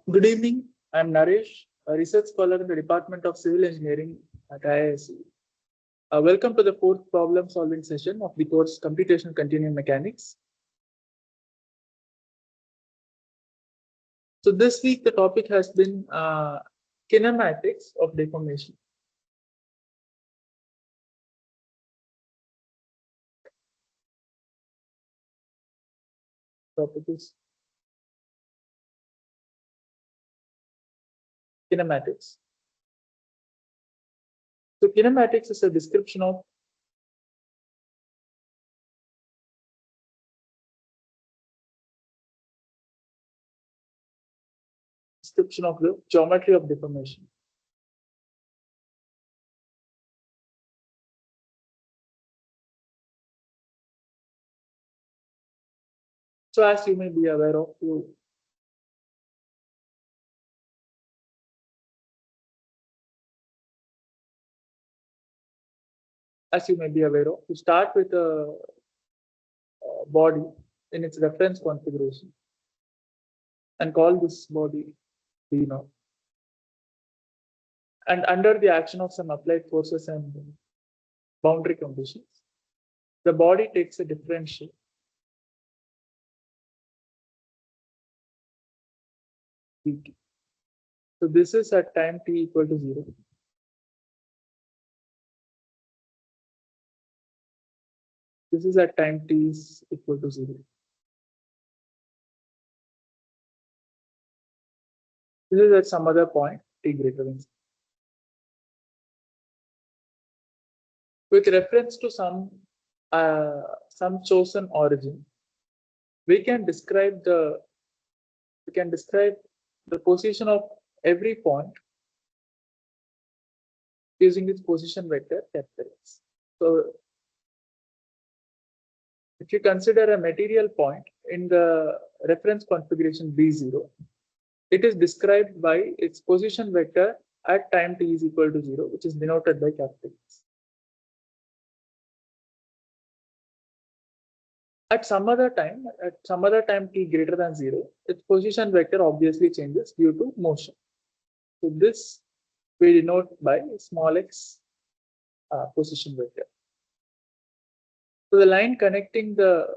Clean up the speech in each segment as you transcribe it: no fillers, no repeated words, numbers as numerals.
Good evening. I'm Naresh, a research scholar in the Department of Civil Engineering at IISc. Welcome to the fourth problem solving session of the course Computational Continuum Mechanics. So this week the topic has been kinematics of deformation. Topic is kinematics. So kinematics is a description of the geometry of deformation. So as you may be aware of, you start with a body in its reference configuration and call this body D0. And under the action of some applied forces and boundary conditions, the body takes a different shape. Dt. So this is at time t equal to 0. This is at time t is equal to 0. This is at some other point t greater than 0. With reference to some chosen origin, we can describe the position of every point using its position vector capital X. So if you consider a material point in the reference configuration B0, it is described by its position vector at time t is equal to 0, which is denoted by capital X. At some other time t greater than 0, its position vector obviously changes due to motion. So this we denote by small x position vector. So the line connecting the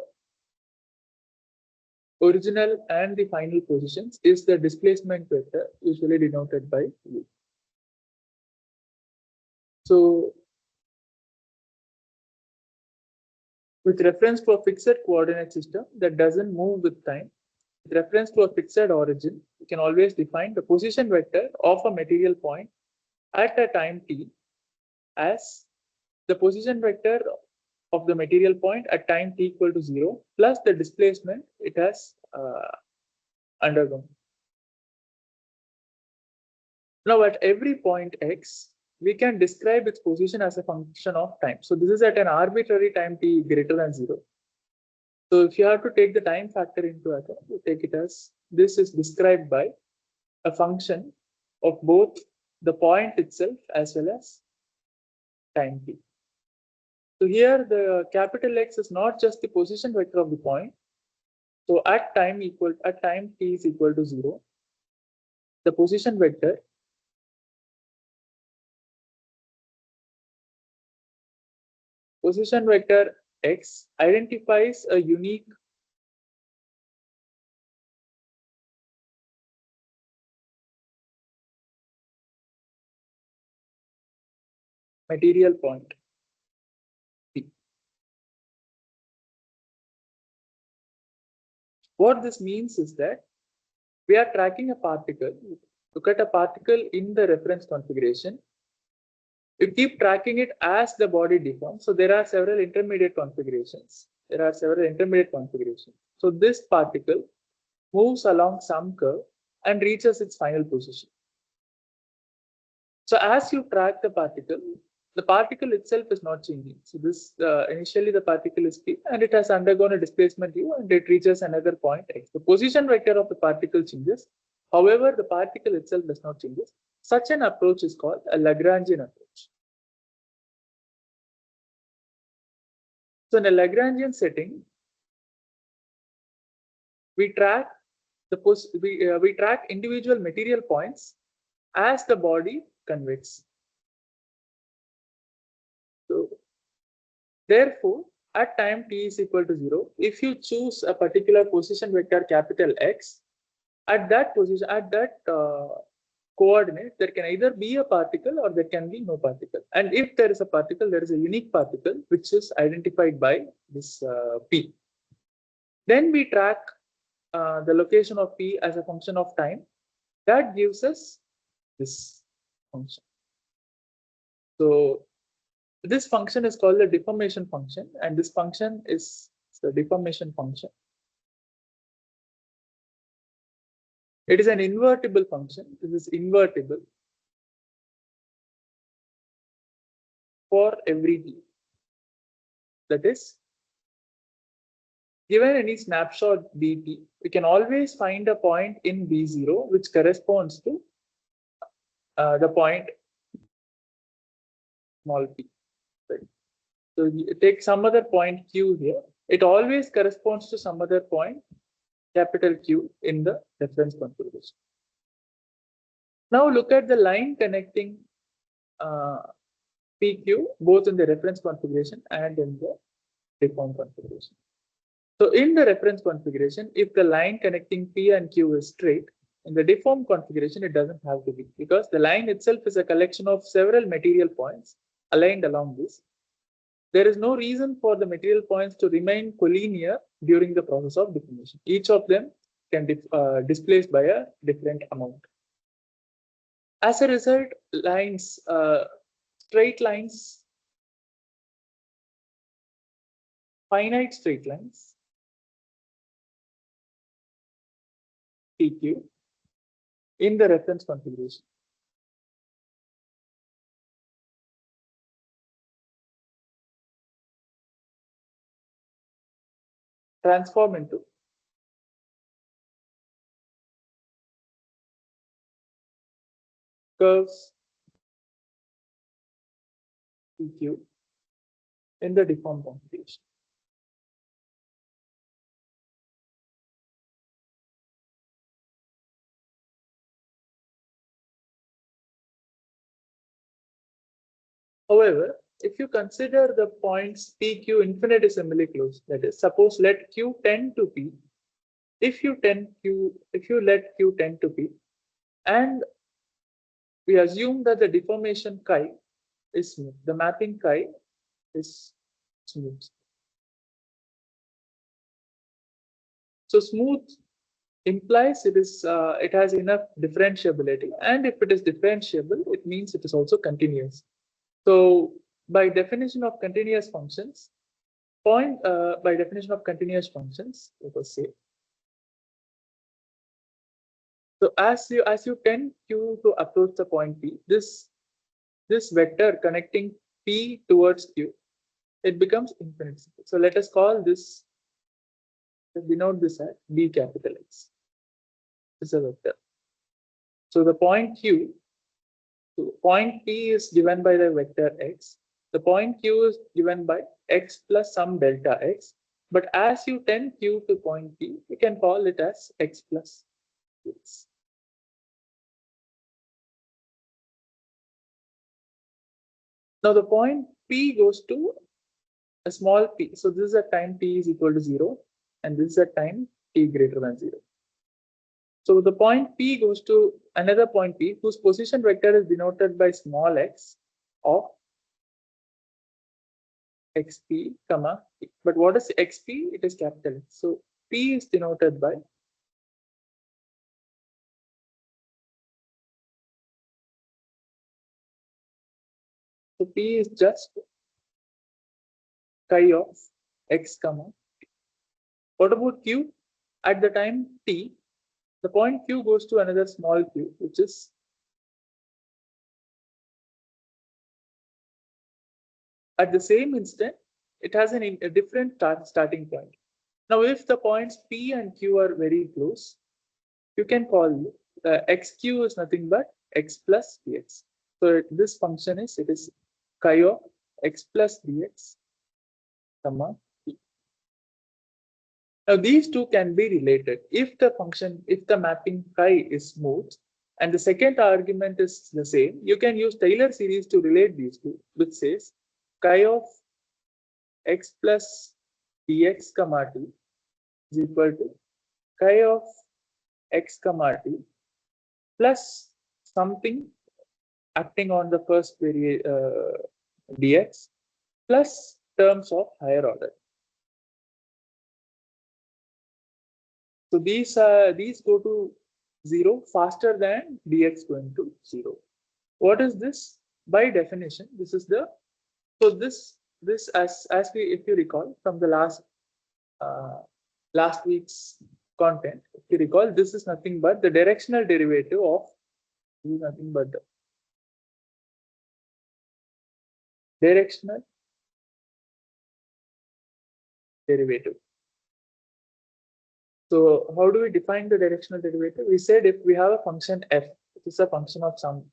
original and the final positions is the displacement vector, usually denoted by u. So with reference to a fixed coordinate system that doesn't move with time, with reference to a fixed origin, we can always define the position vector of a material point at a time t as the position vector of the material point at time t equal to 0 plus the displacement it has undergone. Now at every point x, we can describe its position as a function of time. So this is at an arbitrary time t greater than 0. So if you have to take the time factor into account, you take it as this is described by a function of both the point itself as well as time t. So here the capital X is not just the position vector of the point. So at time t is equal to 0, the position vector X identifies a unique material point P. What this means is that we are tracking a particle. Look at a particle in the reference configuration. You keep tracking it as the body deforms. So there are several intermediate configurations. So this particle moves along some curve and reaches its final position. So as you track the particle itself is not changing. So this initially the particle is P and it has undergone a displacement U and it reaches another point X. The position vector of the particle changes. However, the particle itself does not change. Such an approach is called a Lagrangian approach. So in a Lagrangian setting, we track we track individual material points as the body convex. So therefore, at time t is equal to 0, if you choose a particular position vector capital X, at that position, at that coordinate, there can either be a particle or there can be no particle. And if there is a particle, there is a unique particle which is identified by this P. Then we track the location of P as a function of time. That gives us this function. So this function is called the deformation function, and this function is the deformation function. It is an invertible function. This is invertible for every t. That is, given any snapshot dt, we can always find a point in B0 which corresponds to the point small p. Right? So you take some other point Q here. It always corresponds to some other point capital Q in the reference configuration. Now look at the line connecting PQ both in the reference configuration and in the deform configuration. So in the reference configuration, if the line connecting P and Q is straight, in the deform configuration, it doesn't have to be, because the line itself is a collection of several material points aligned along this. There is no reason for the material points to remain collinear during the process of deformation. Each of them can displaced by a different amount. As a result, lines, straight lines, finite straight lines, PQ, in the reference configuration transform into curves PQ in the deform configuration. However, if you consider the points PQ infinitesimally close, that is, suppose let Q tend to P. If you let Q tend to P, and we assume that the deformation chi is smooth, the mapping chi is smooth. So smooth implies it has enough differentiability, and if it is differentiable, it means it is also continuous. So by definition of continuous functions, let us say. So as you tend Q to approach the point P, this vector connecting P towards Q, it becomes infinitesimal. So let us call this, denote this as B capital X. This is a vector. So the point Q, so point P is given by the vector X. The point Q is given by X plus some delta X. But as you tend Q to point P, you can call it as X plus X. Now the point P goes to a small p. So this is a time t is equal to 0, and this is a time t greater than 0. So the point P goes to another point P whose position vector is denoted by small x of xp, comma p. But what is xp? It is capital X. So P is denoted by P is just chi of x, comma p. What about Q? At the time t, the point Q goes to another small q, which is at the same instant, it has a different starting point. Now, if the points P and Q are very close, you can call xq is nothing but x plus dx. So this function is chi of x plus dx, comma p. Now these two can be related. If the mapping chi is smooth and the second argument is the same, you can use Taylor series to relate these two, which says chi of x plus dx comma t is equal to chi of x comma t plus something acting on the first dx plus terms of higher order. So these go to 0 faster than dx going to 0. What is this? By definition, this is the this as we, if you recall from the last week's content, if you recall, this is nothing but the directional derivative of nothing but the directional derivative. So how do we define the directional derivative? We said if we have a function f, it is a function of some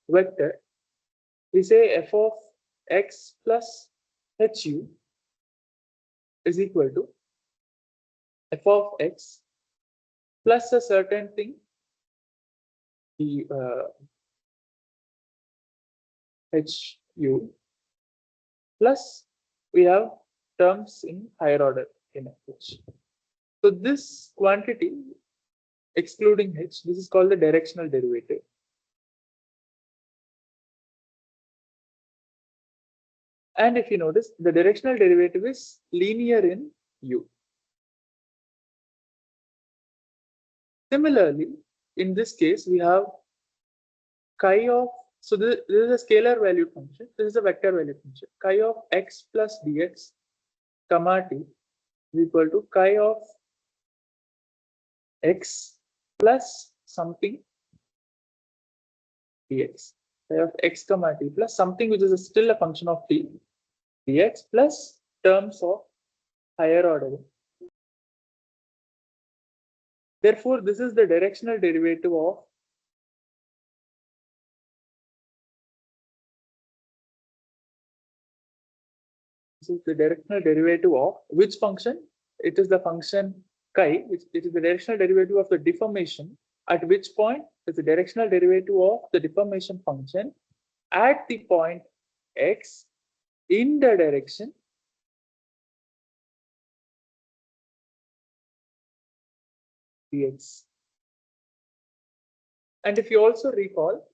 vector, we say f of x plus hu is equal to f of x plus a certain thing, the hu, plus we have terms in higher order in h. So this quantity excluding h, this is called the directional derivative. And if you notice, the directional derivative is linear in u. Similarly, in this case, we have chi of, so this is a scalar valued function, this is a vector valued function, chi of x plus dx comma t is equal to chi of x plus something dx, chi of x comma t plus something which is still a function of t dx plus terms of higher order. Therefore, this is the directional derivative of which function? It is the function chi, which it is the directional derivative of the deformation, at which point is the directional derivative of the deformation function at the point x in the direction dx. And if you also recall,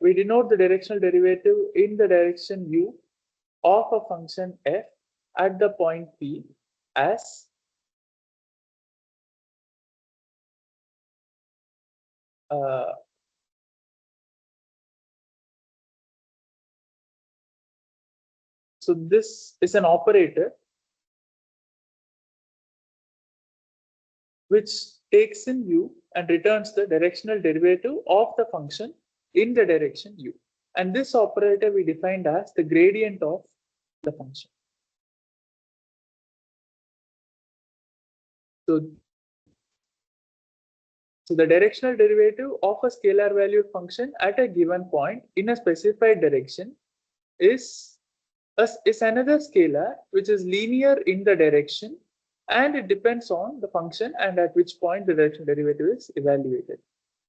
we denote the directional derivative in the direction u of a function f at the point p as so this is an operator which takes in u and returns the directional derivative of the function in the direction u. And this operator we defined as the gradient of the function. So the directional derivative of a scalar valued function at a given point in a specified direction is another scalar which is linear in the direction, and it depends on the function and at which point the directional derivative is evaluated.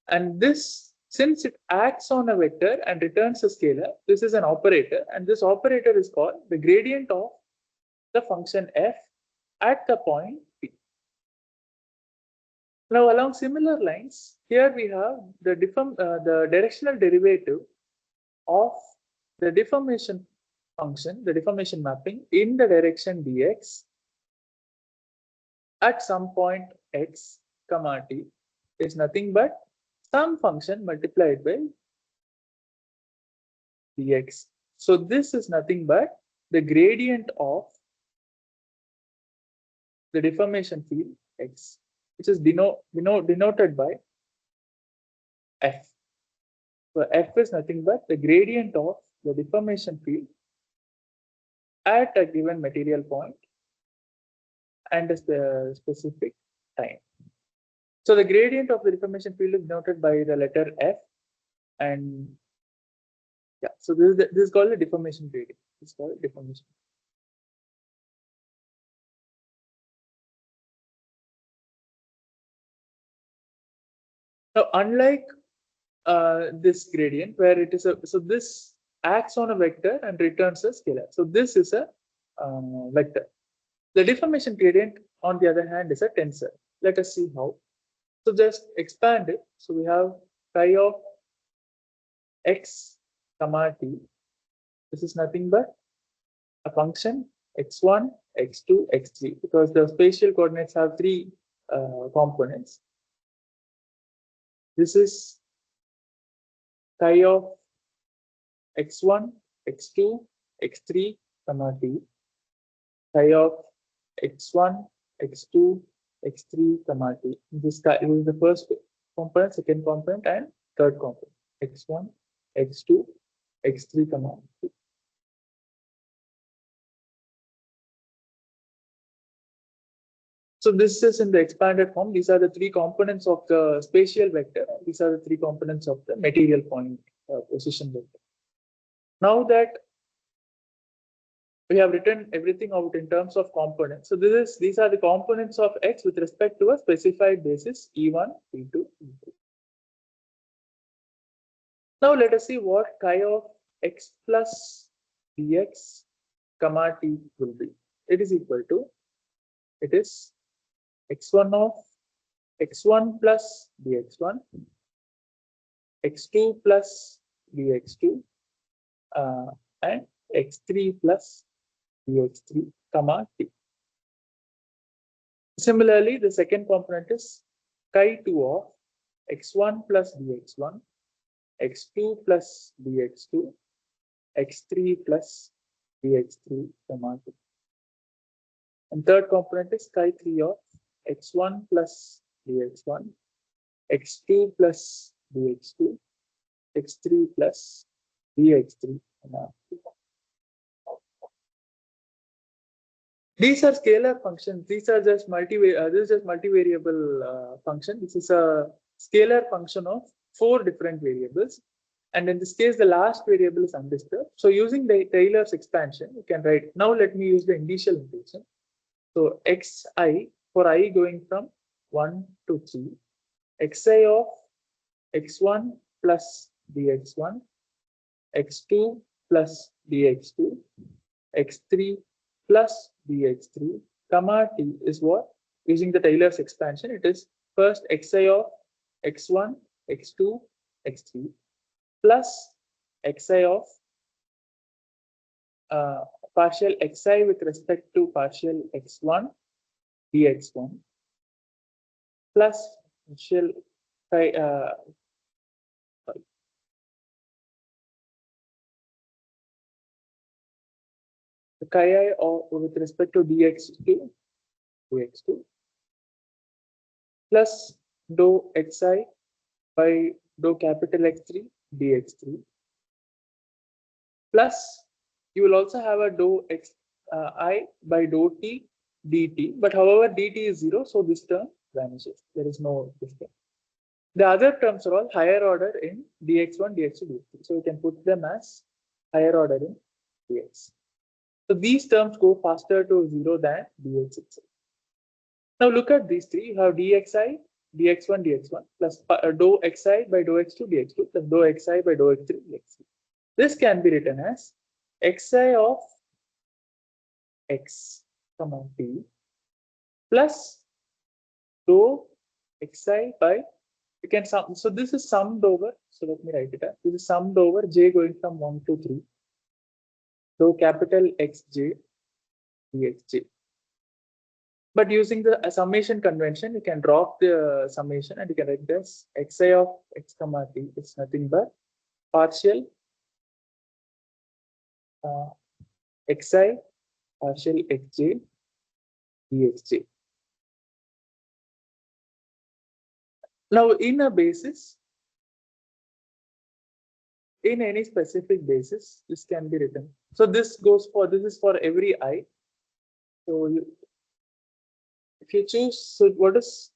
And this, since it acts on a vector and returns a scalar, this is an operator, and this operator is called the gradient of the function f at the point p. Now, along similar lines, here we have the directional derivative of the deformation function, the deformation mapping in the direction dx at some point x comma t is nothing but some function multiplied by dx. So this is nothing but the gradient of the deformation field x, which is denoted by f. So f is nothing but the gradient of the deformation field at a given material point and a specific time. So the gradient of the deformation field is denoted by the letter f, and yeah, so this is called the deformation gradient. is called decomposition. Now, unlike this gradient where it is so this acts on a vector and returns a scalar. So this is a vector. The deformation gradient, on the other hand, is a tensor. Let us see how. So just expand it. So we have chi of x comma t. This is nothing but a function x1, x2, x3 because the spatial coordinates have three components. This is chi of x1, x2, x3, comma t. Chi of x1, x2, x3, comma t. This is the first component, second component, and third component. x1, x2, x3, comma t. So this is in the expanded form. These are the three components of the spatial vector. These are the three components of the material point position vector. Now that we have written everything out in terms of components. So these are the components of x with respect to a specified basis E1, E2, E3. Now let us see what chi of x plus dx comma t will be. It is equal to, it is x1 of x1 plus dx1, x2 plus dx2, and x3 plus dx3 comma t. Similarly, the second component is chi2 of x1 plus dx1, x2 plus dx2, x3 plus dx3 comma t. And third component is chi3 of x1 plus dx1, x2 plus dx2, x3 plus dx3 comma t. These are scalar functions. These are just this is just multivariable function. This is a scalar function of 4 different variables. And in this case, the last variable is undisturbed. So using the Taylor's expansion, you can write, now let me use the initial notation. So xi, for I going from 1 to 3, xi of x1 plus dx1, x2 plus dx2, x3 plus dx3, comma t is what? Using the Taylor's expansion, it is first xi of x1, x2, x3 plus xi of partial xi with respect to partial x1 dx1 plus partial chi of with respect to dx2 plus dou xi by dou capital X3 dx3 plus you will also have a dou I by dou t dt, but however dt is 0, so this term vanishes. There is no this term. The other terms are all higher order in dx1, dx2, dx3. So you can put them as higher order in dx. So these terms go faster to 0 than dx itself. Now look at these three. You have dxi, dx1, dx1 plus dou xi by dou x2, dx2 plus dou xi by dou x3, dx3. This can be written as xi of x comma t plus dou xi by, you can sum. So this is summed over. So let me write it out. This is summed over j going from 1 to 3. So capital Xj dxj. But using the summation convention, you can drop the summation and you can write this xi of x comma t is nothing but partial xi partial xj dxj. Now in a basis, in any specific basis, this can be written. So this goes for, this is for every I. So if you choose, so what is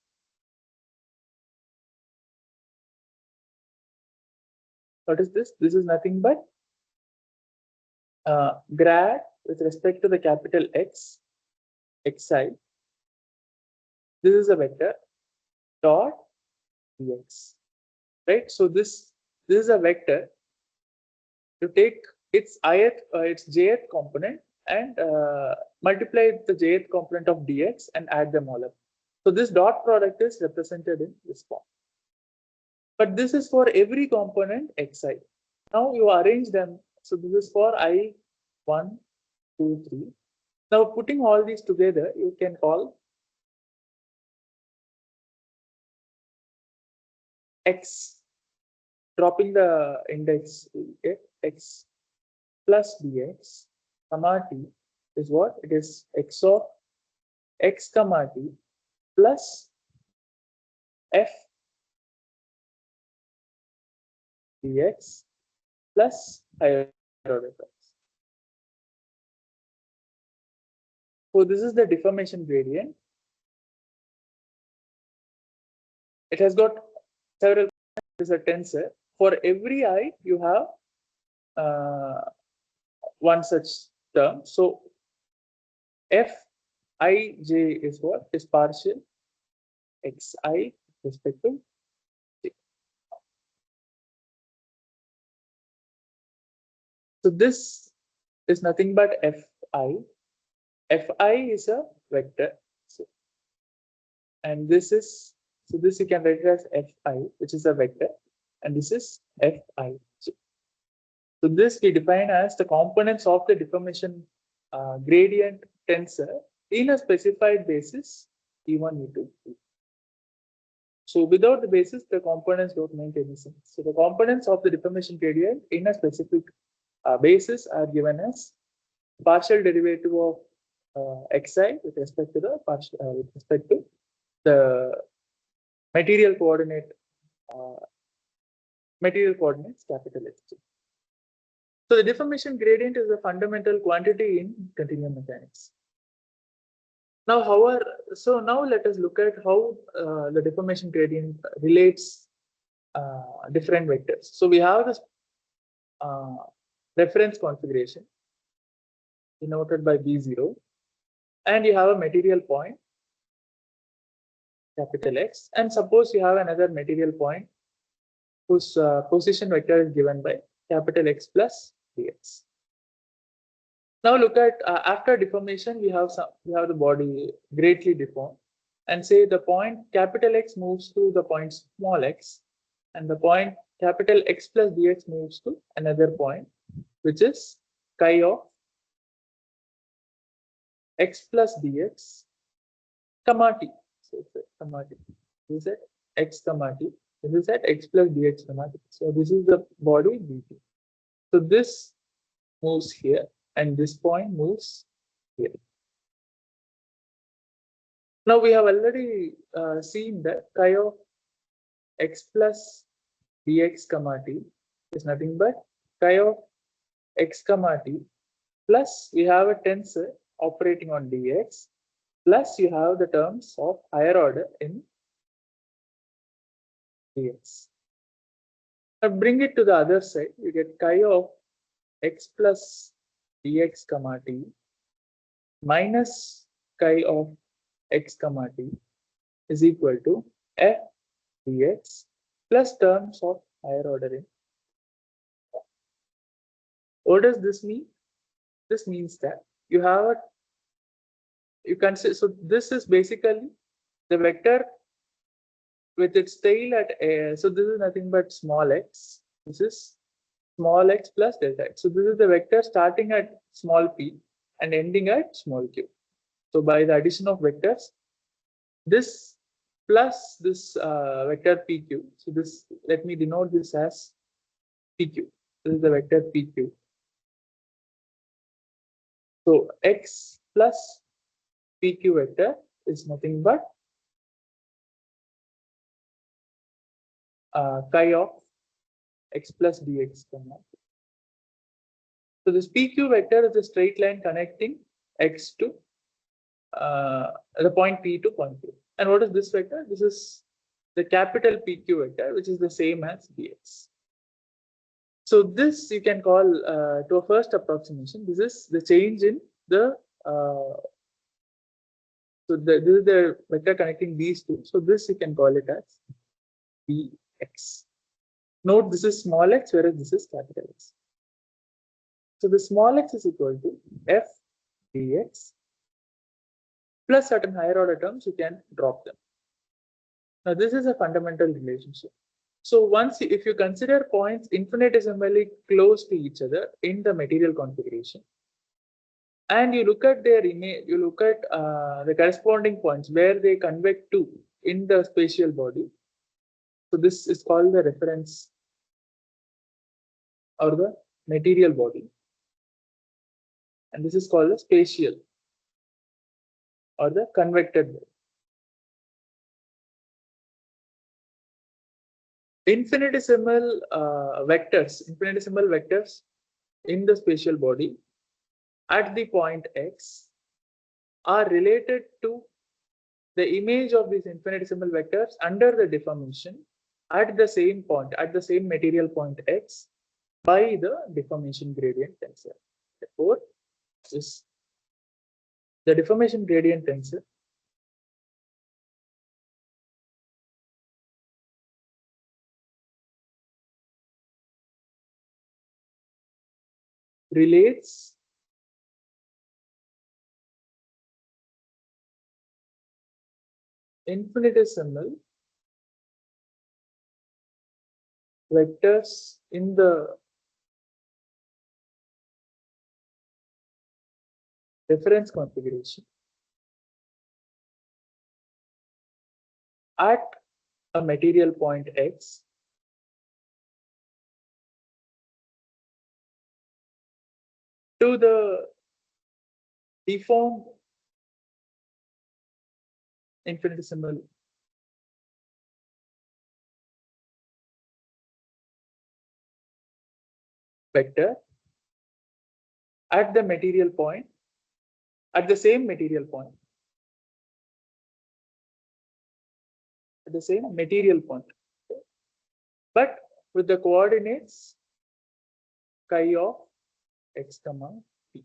this? This is nothing but grad with respect to the capital X, xi, this is a vector dot dx, right? So this is a vector to take its its jth component and multiply the jth component of dx and add them all up. So this dot product is represented in this form. But this is for every component xi. Now you arrange them. So this is for I 1, 2, 3. Now putting all these together, you can call x, dropping the index, you get x plus dx comma t is what? It is x of x comma t plus f dx plus higher order terms. So this is the deformation gradient. It has got several. It is a tensor. For every I, you have one such term. So f I j is what? Is partial xi respect to j. So this is nothing but fi. Fi is a vector. So, and this is, so this you can write it as fi, which is a vector, and this is fij. So this we define as the components of the deformation gradient tensor in a specified basis E1, E2, E3. So without the basis, the components don't make any sense. So the components of the deformation gradient in a specific basis are given as partial derivative of xi with respect to the material coordinates capital H. So the deformation gradient is a fundamental quantity in continuum mechanics. Now, so now let us look at how the deformation gradient relates different vectors. So we have this reference configuration denoted by B0, and you have a material point, capital X, and suppose you have another material point whose position vector is given by capital X plus dx. Now look at after deformation, we have the body greatly deformed, and say the point capital X moves to the point small x, and the point capital X plus dx moves to another point, which is chi of x plus dx comma t. So it's comma t. This is at x comma t. This is at x plus dx comma t. So this is the body dt. So this moves here, and this point moves here. Now we have already seen that chi of x plus dx comma t is nothing but chi of x comma t plus we have a tensor operating on dx plus you have the terms of higher order in dx. Now bring it to the other side, you get chi of x plus dx comma t minus chi of x comma t is equal to f dx plus terms of higher order in. What does this mean? This means that you have you can say, so this is basically the vector with its tail at a, so this is nothing but small x. This is small x plus delta x. So this is the vector starting at small p and ending at small q. So by the addition of vectors, this plus this vector pq. So this, let me denote this as pq. This is the vector pq. So x plus pq vector is nothing but chi of x plus dx comma. So this pq vector is a straight line connecting x to the point p to point q. And what is this vector? This is the capital PQ vector, which is the same as dx. So this you can call to a first approximation. This is the change in the this is the vector connecting these two. So this you can call it as Vx. Note this is small x, whereas this is capital X. So the small x is equal to f dx plus certain higher order terms. You can drop them. Now this is a fundamental relationship. So once, if you consider points infinitesimally close to each other in the material configuration, and you look at their image, you look at the corresponding points where they convex to in the spatial body. So this is called the reference or the material body, and this is called the spatial or the convected body. Infinitesimal vectors in the spatial body at the point x are related to the image of these infinitesimal vectors under the deformation at the same point, at the same material point x, by the deformation gradient tensor. Therefore, the deformation gradient tensor relates infinitesimal vectors in the reference configuration at a material point x to the deformed infinitesimal vector at the material point, at the same material point, at the same material point, but with the coordinates chi of x comma p,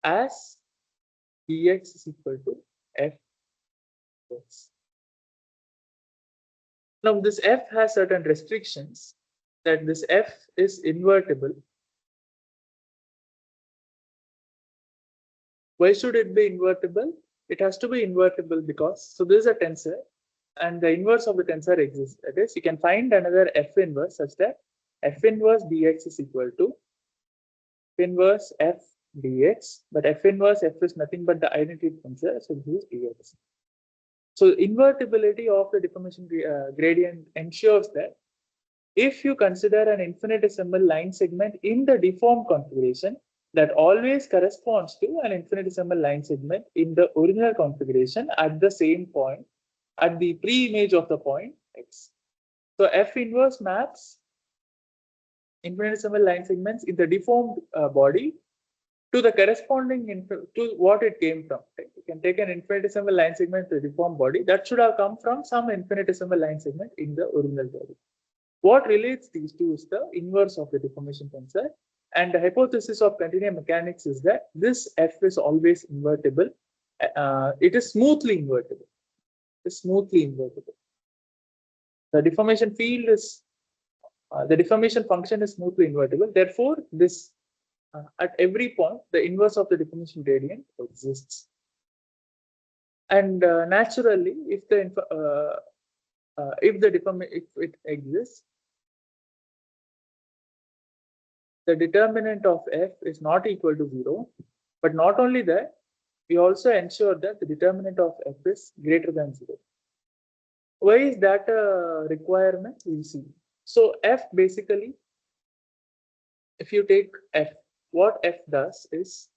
as dx is equal to f x. Now this f has certain restrictions, that this f is invertible. Why should it be invertible? It has to be invertible because, so this is a tensor and the inverse of the tensor exists. That is, you can find another f inverse such that f inverse dx is equal to f inverse f dx, but f inverse f is nothing but the identity tensor, so this is dx. So invertibility of the deformation gradient ensures that if you consider an infinitesimal line segment in the deformed configuration, that always corresponds to an infinitesimal line segment in the original configuration at the same point, at the pre-image of the point x. So F inverse maps infinitesimal line segments in the deformed body to the corresponding to what it came from. Right? You can take an infinitesimal line segment to the deformed body that should have come from some infinitesimal line segment in the original body. What relates these two is the inverse of the deformation tensor, and the hypothesis of continuum mechanics is that this F is always invertible. It is smoothly invertible. It's smoothly invertible. The deformation field is the deformation function is smoothly invertible. Therefore, this at every point the inverse of the deformation gradient exists. And naturally, if it exists, the determinant of f is not equal to 0. But not only that, we also ensure that the determinant of f is greater than 0. Why is that a requirement? We'll see. So f basically, if you take f, what f does is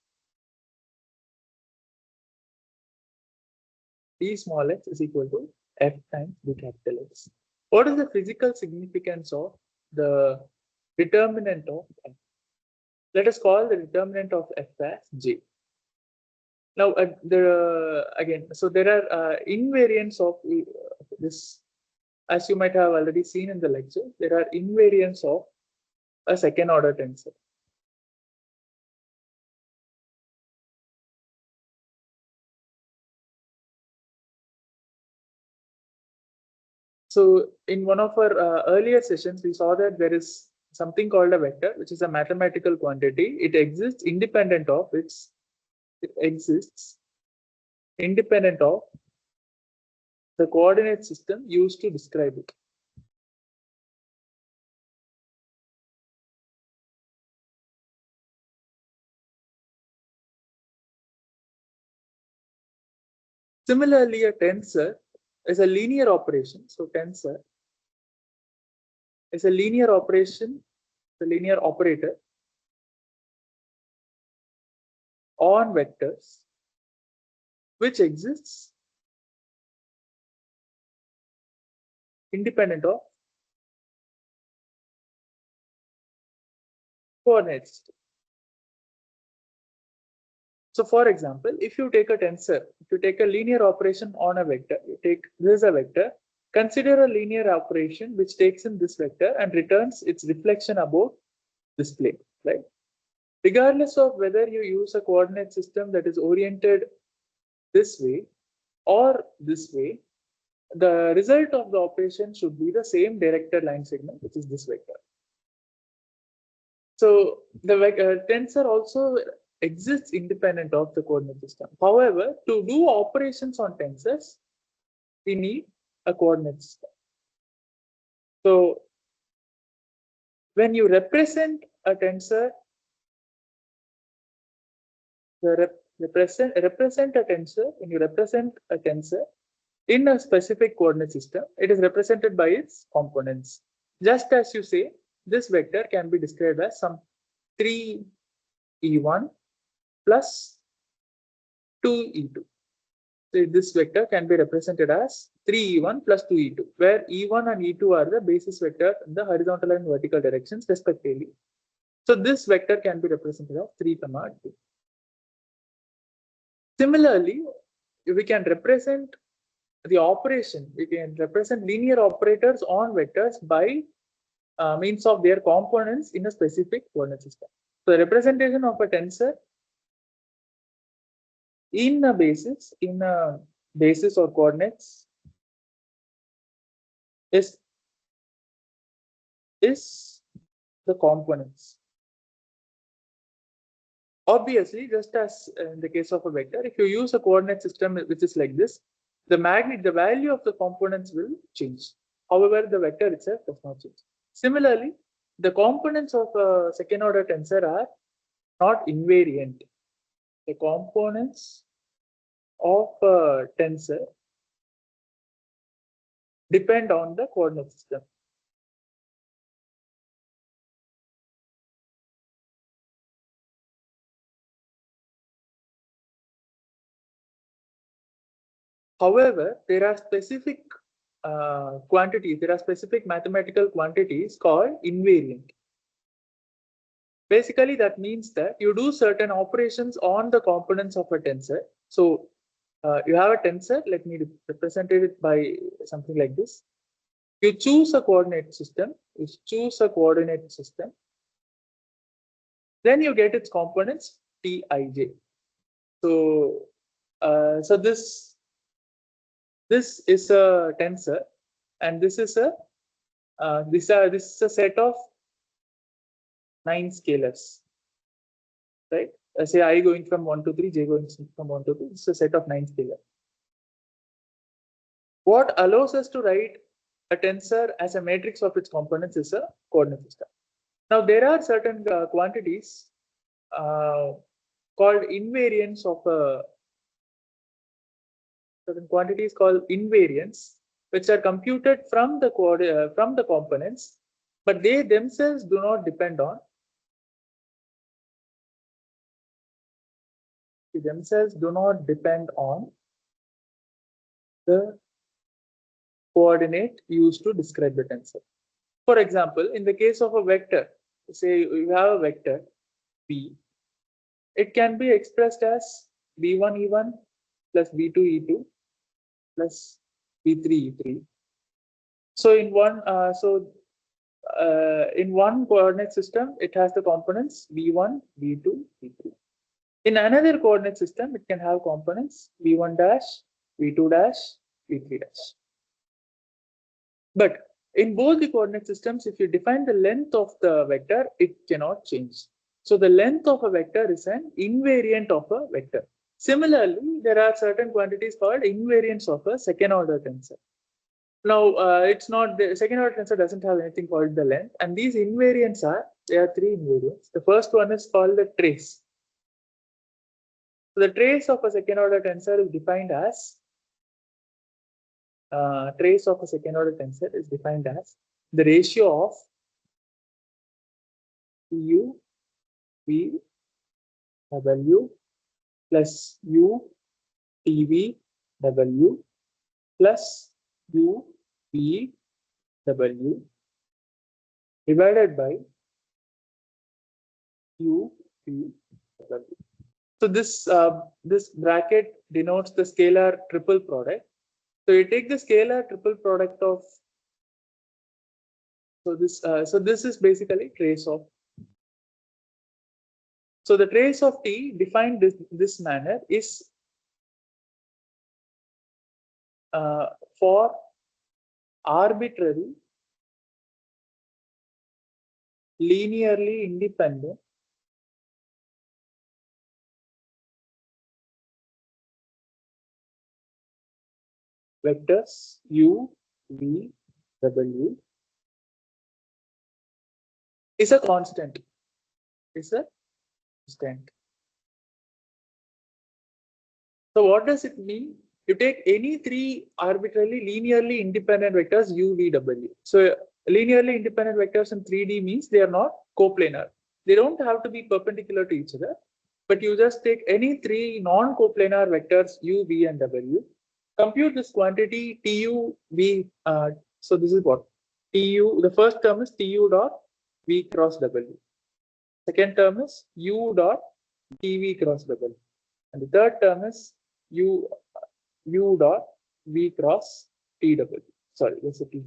d small x is equal to f times d capital X. What is the physical significance of the determinant of f? Let us call the determinant of f as j. Now, again, so there are invariants of this as you might have already seen in the lecture, there are invariants of a second order tensor. So in one of our earlier sessions, we saw that there is something called a vector, which is a mathematical quantity. It exists independent of the coordinate system used to describe it. Similarly, a tensor is a linear operation. So tensor is a linear operation, the linear operator on vectors, which exists independent of coordinate system. So for example, if you take a tensor, if you take a linear operation on a vector, this is a vector, consider a linear operation which takes in this vector and returns its reflection about this plane, right? Regardless of whether you use a coordinate system that is oriented this way or this way, the result of the operation should be the same directed line segment, which is this vector. So the tensor also exists independent of the coordinate system. However, to do operations on tensors, we need a coordinate system. So when you represent a tensor, represent a tensor, when you represent a tensor in a specific coordinate system, it is represented by its components. Just as you say, this vector can be described as some 3e1 plus 2e2. So this vector can be represented as 3e1 plus 2e2, where e1 and e2 are the basis vector in the horizontal and vertical directions respectively. So this vector can be represented as 3, 2. Similarly, we can represent the operation, we can represent linear operators on vectors by means of their components in a specific coordinate system. So the representation of a tensor in a basis or coordinates is the components. Obviously, just as in the case of a vector, if you use a coordinate system which is like this, the value of the components will change. However, the vector itself does not change. Similarly, the components of a second order tensor are not invariant. The components of a tensor depend on the coordinate system. However, there are specific quantities, there are specific mathematical quantities called invariant. Basically, that means that you do certain operations on the components of a tensor. So you have a tensor, let me represent it by something like this. You choose a coordinate system, then you get its components Tij. So, so this is a tensor, and this is a set of 9 scalars, right? Say I going from 1 to 3, j going from 1 to 2. This is a set of 9 scalars. What allows us to write a tensor as a matrix of its components is a coordinate system. Now there are certain quantities called invariants of certain quantities called invariants, which are computed from the components, but they themselves do not depend on the coordinate used to describe the tensor. For example, in the case of a vector, say you have a vector b, it can be expressed as b1 e1 plus b2 e2 plus b3 e3 So in one coordinate system, it has the components v1, v2, v3. In another coordinate system, it can have components v1 dash, v2 dash, v3 dash. But in both the coordinate systems, if you define the length of the vector, it cannot change. So the length of a vector is an invariant of a vector. Similarly, there are certain quantities called invariants of a second order tensor. Now, it's not the second order tensor doesn't have anything called the length, and these invariants there are three invariants. The first one is called the trace. So the trace of a second order tensor is defined as the ratio of u v w plus u tv w plus u v w divided by u v w. So this bracket denotes the scalar triple product. So you take the scalar triple product of so this is basically trace of. So the trace of t defined this manner is for arbitrary linearly independent vectors u, v, w is a constant. So what does it mean? You take any three arbitrarily linearly independent vectors u, v, w. So linearly independent vectors in 3D means they are not coplanar. They don't have to be perpendicular to each other, but you just take any three non-coplanar vectors u, v, and w. Compute this quantity tu, v. So this is what tu. The first term is tu dot v cross w. Second term is u dot tv cross w. And the third term is u dot v cross tw. Sorry, that's a t.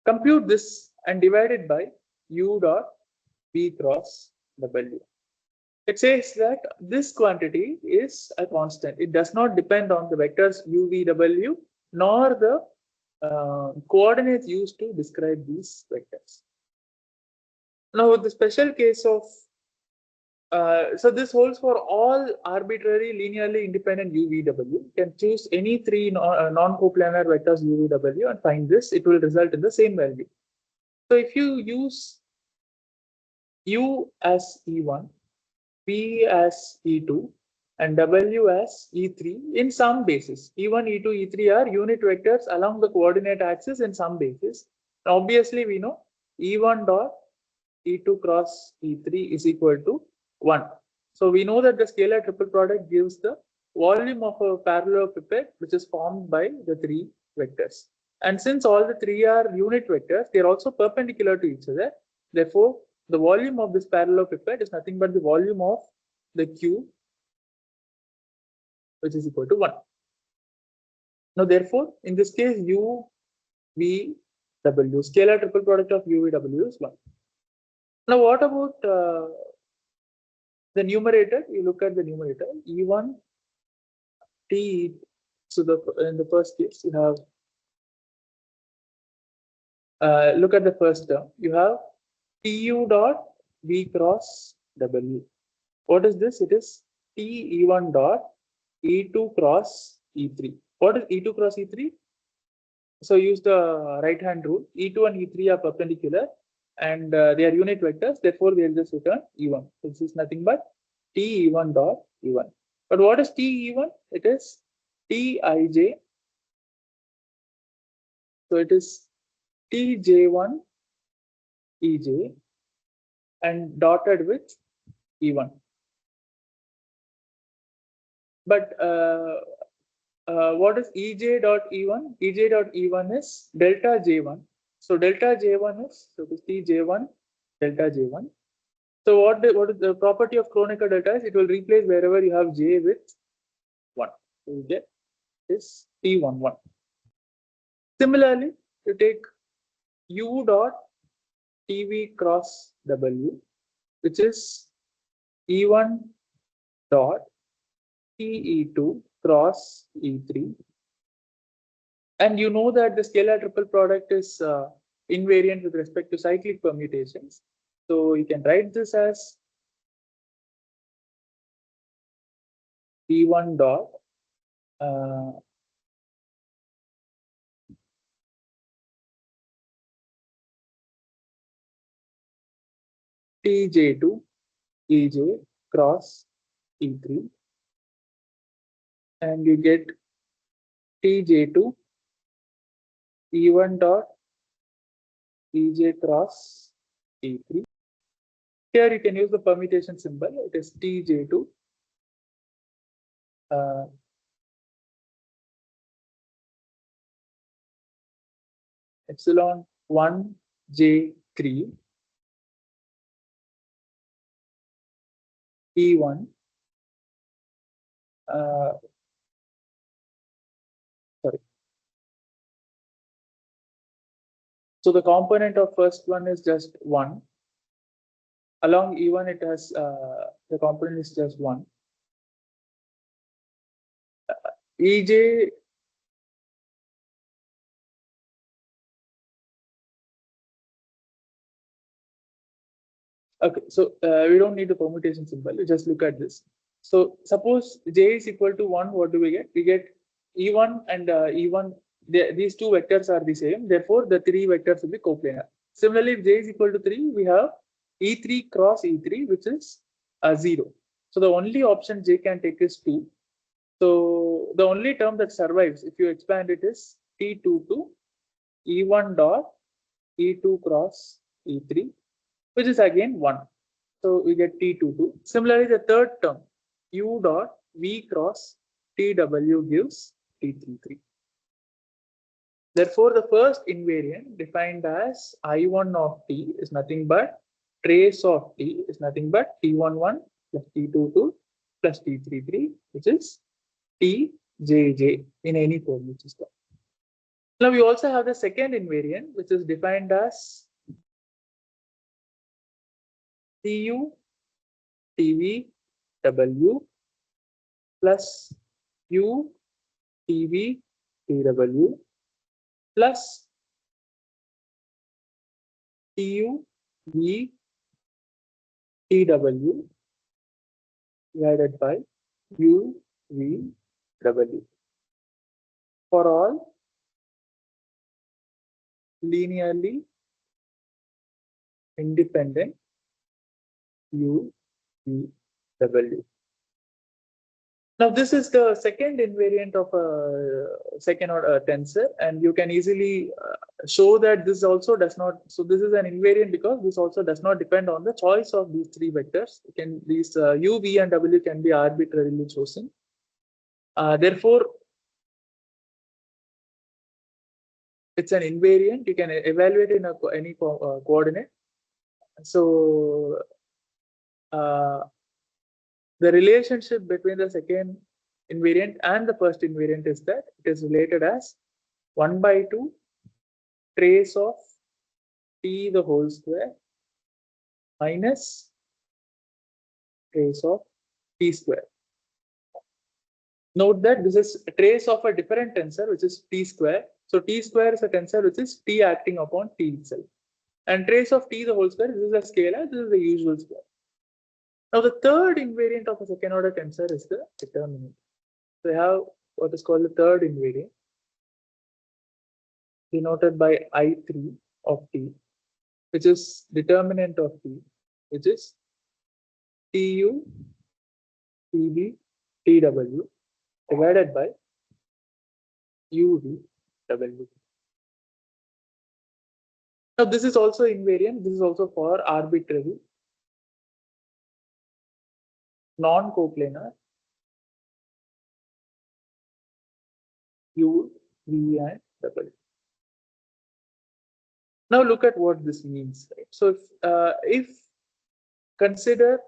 Compute this and divide it by u dot v cross w. It says that this quantity is a constant. It does not depend on the vectors u, v, w, nor the coordinates used to describe these vectors. Now, the special case of so this holds for all arbitrary linearly independent u, v, w. You can choose any three non-coplanar vectors u, v, w and find this. It will result in the same value. So if you use u as E1, v as E2, and w as E3 in some basis, E1, E2, E3 are unit vectors along the coordinate axis in some basis. Obviously, we know E1 dot E2 cross E3 is equal to 1. So we know that the scalar triple product gives the volume of a parallelepiped which is formed by the three vectors. And since all the three are unit vectors, they are also perpendicular to each other. Therefore, the volume of this parallelepiped is nothing but the volume of the cube, which is equal to 1. Now, therefore, in this case, u, v, w, scalar triple product of u, v, w is 1. Now, what about the numerator? You look at the numerator, E1 T. So in the first case, you have look at the first term. You have Tu dot v cross w. What is this? It is T E1 dot E2 cross E3. What is E2 cross E3? So use the right hand rule. E2 and E3 are perpendicular and they are unit vectors. Therefore, they will just return E1. This is nothing but T E1 dot E1. But what is T E1? It is Tij. So it is Tj1 Ej and dotted with E1. But what is Ej dot E1? Ej dot E1 is delta J1. So delta J1 is, so this Tj1 delta J1. So what is the property of Kronecker delta is? It will replace wherever you have J with 1. So you get this T11. Similarly, you take U dot TV cross W, which is E1 dot TE2 cross E3. And you know that the scalar triple product is invariant with respect to cyclic permutations. So you can write this as T1 dot TJ2 EJ cross E3, and you get TJ2 E1 dot EJ cross E3. Here you can use the permutation symbol. It is TJ2 epsilon 1 J3 E1 sorry. So the component of first one is just 1. Along E1 it has the component is just 1. EJ okay, so we don't need the permutation symbol. You just look at this. So suppose J is equal to 1, what do we get? We get E1 and E1. These two vectors are the same. Therefore, the three vectors will be coplanar. Similarly, if J is equal to 3, we have E3 cross E3, which is 0. So the only option J can take is 2. So the only term that survives, if you expand it, is T2 to E1 dot E2 cross E3, which is again 1. So we get T22. Similarly, the third term, U dot V cross TW gives T33. Therefore, the first invariant defined as I1 of T is nothing but trace of T is nothing but T11 plus T22 plus T33, which is TJJ in any coordinate system. Now we also have the second invariant, which is defined as TU TV W plus U TV TW plus TU V TW divided by U V W for all linearly independent U V W. Now this is the second invariant of a second order tensor, and you can easily show that this also does not. So this is an invariant because this also does not depend on the choice of these three vectors. These U, V, and W can be arbitrarily chosen. Therefore, it's an invariant. You can evaluate in any coordinate. So the relationship between the second invariant and the first invariant is that it is related as 1 by 2 trace of T the whole square minus trace of T square. Note that this is a trace of a different tensor, which is T square. So T square is a tensor which is T acting upon T itself. And trace of T the whole square, this is a scalar, this is the usual square. Now the third invariant of a second order tensor is the determinant. So we have what is called the third invariant, denoted by I3 of T, which is determinant of T, which is TU, TB, TW divided by UV, W. Now this is also invariant. This is also for arbitrary, non-coplanar U, V, and W. Now look at what this means. Right? So if consider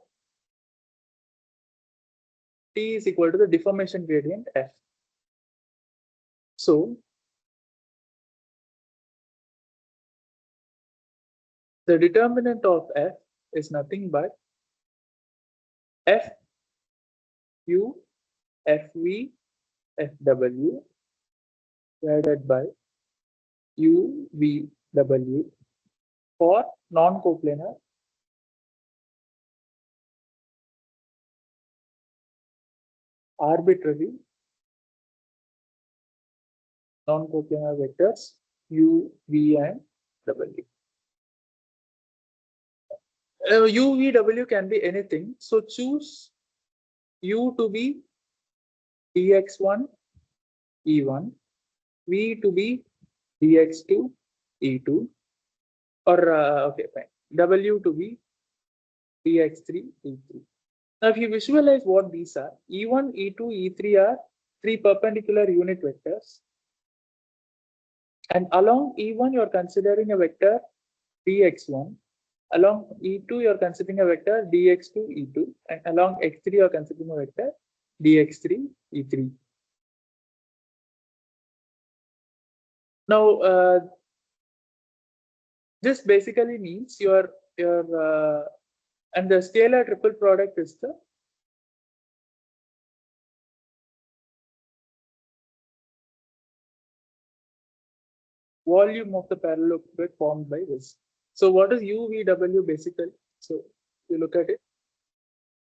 T is equal to the deformation gradient F. So the determinant of F is nothing but F U F V F W divided by U V W for non-coplanar arbitrary non-coplanar vectors U, V, and W. U, V, W can be anything. So choose U to be dx1 E1, V to be dx2 E2, or okay, fine. W to be dx3 E3. Now, if you visualize what these are, E1, E2, E3 are three perpendicular unit vectors. And along E1, you're considering a vector dx1. Along E2, you're considering a vector dx2, E2. And along x3, you're considering a vector dx3, E3. Now, this basically means your and the scalar triple product is the volume of the parallelepiped formed by this. So what is UVW basically? So you look at it.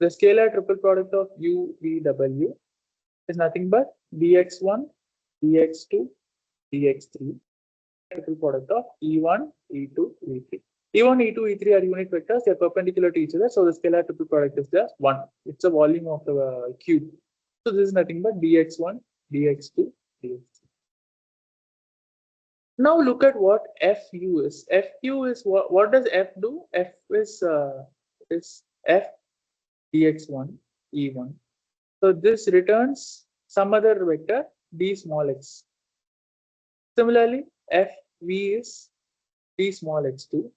The scalar triple product of UVW is nothing but dx1, dx2, dx3. Triple product of E1, E2, E3. E1, E2, E3 are unit vectors. They are perpendicular to each other. So the scalar triple product is just 1. It's a volume of the cube. So this is nothing but dx1, dx2, dx3. Now look at what FU is. FU is what does F do? F is F dx1 E1. So this returns some other vector d small x. Similarly, FV is d small x2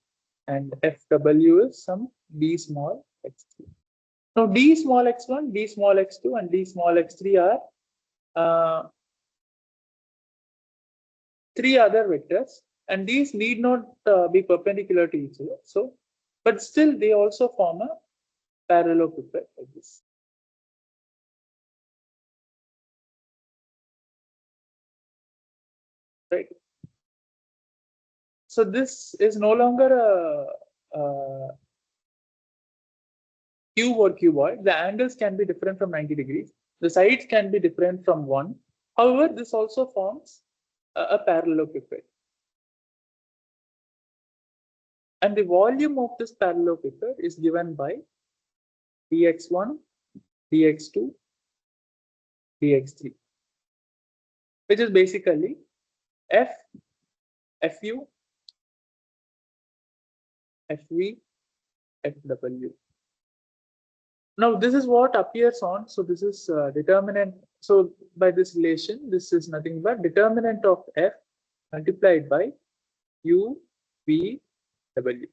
and FW is some d small x3. Now d small x1, d small x2 and d small x3 are three other vectors, and these need not be perpendicular to each other. So, but still they also form a parallelepiped like this. Right. So this is no longer a cube or cuboid. The angles can be different from 90 degrees. The sides can be different from 1. However, this also forms a parallelepiped. And the volume of this parallelepiped is given by dx1, dx2, dx3, which is basically F, Fu, Fv, Fw. Now this is what appears on. So this is determinant. So by this relation, this is nothing but determinant of F multiplied by U, V, W.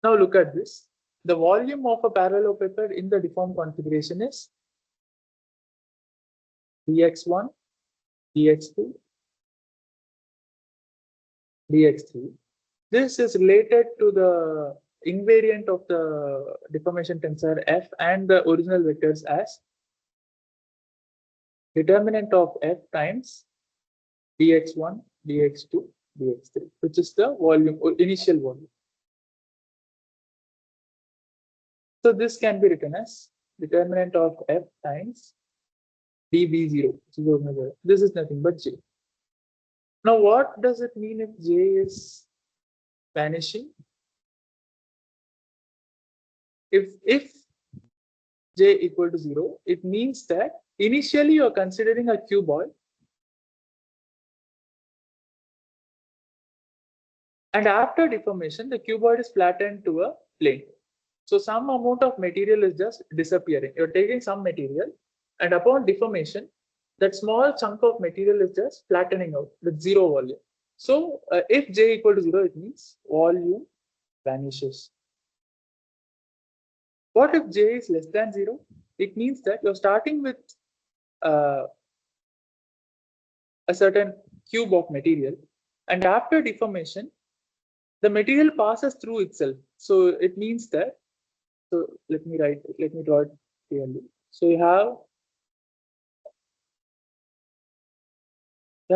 Now look at this. The volume of a parallelepiped in the deformed configuration is dx1, dx2, dx3. This is related to the invariant of the deformation tensor F and the original vectors as determinant of F times dx1, dx2, dx3, which is the volume or initial volume. So this can be written as determinant of F times db0. This is nothing but J. Now what does it mean if J is vanishing? If J equal to 0, it means that initially you are considering a cuboid, and after deformation, the cuboid is flattened to a plane. So some amount of material is just disappearing. You're taking some material, and upon deformation, that small chunk of material is just flattening out with zero volume. So if J equal to 0, it means volume vanishes. What if J is less than 0? It means that you're starting with a certain cube of material, and after deformation, the material passes through itself. So it means that, so let me draw it clearly. So you have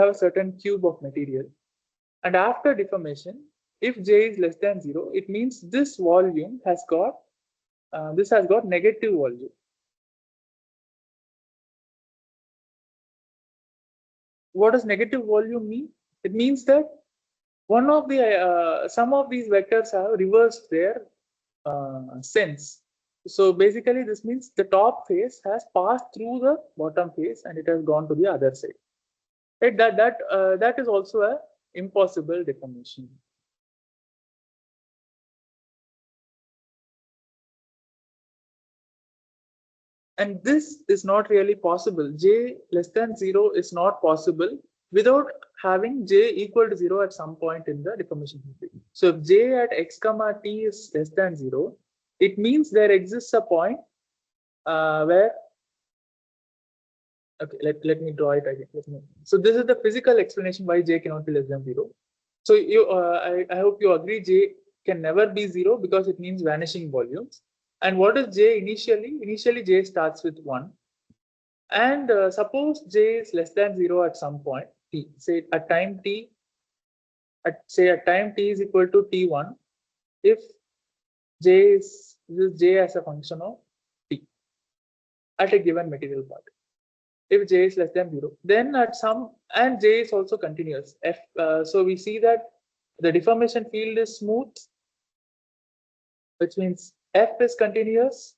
a certain cube of material, and after deformation, if J is less than 0, it means this volume has got negative volume. What does negative volume mean? It means that one of the some of these vectors have reversed their sense. So basically, this means the top face has passed through the bottom face and it has gone to the other side. Right? That is also a impossible deformation. And this is not really possible. J less than 0 is not possible without having J equal to 0 at some point in the deformation history. So if J at x comma t is less than 0, it means there exists a point where, okay, let me draw it again. So this is the physical explanation why J cannot be less than 0. So I hope you agree J can never be 0 because it means vanishing volumes. And what is J initially? Initially J starts with 1. And suppose J is less than 0 at some point, t, say at time t, at time t is equal to t1, if J is, this is J as a function of t at a given material part. If J is less than 0, then at some, and J is also continuous. So we see that the deformation field is smooth, which means F is continuous,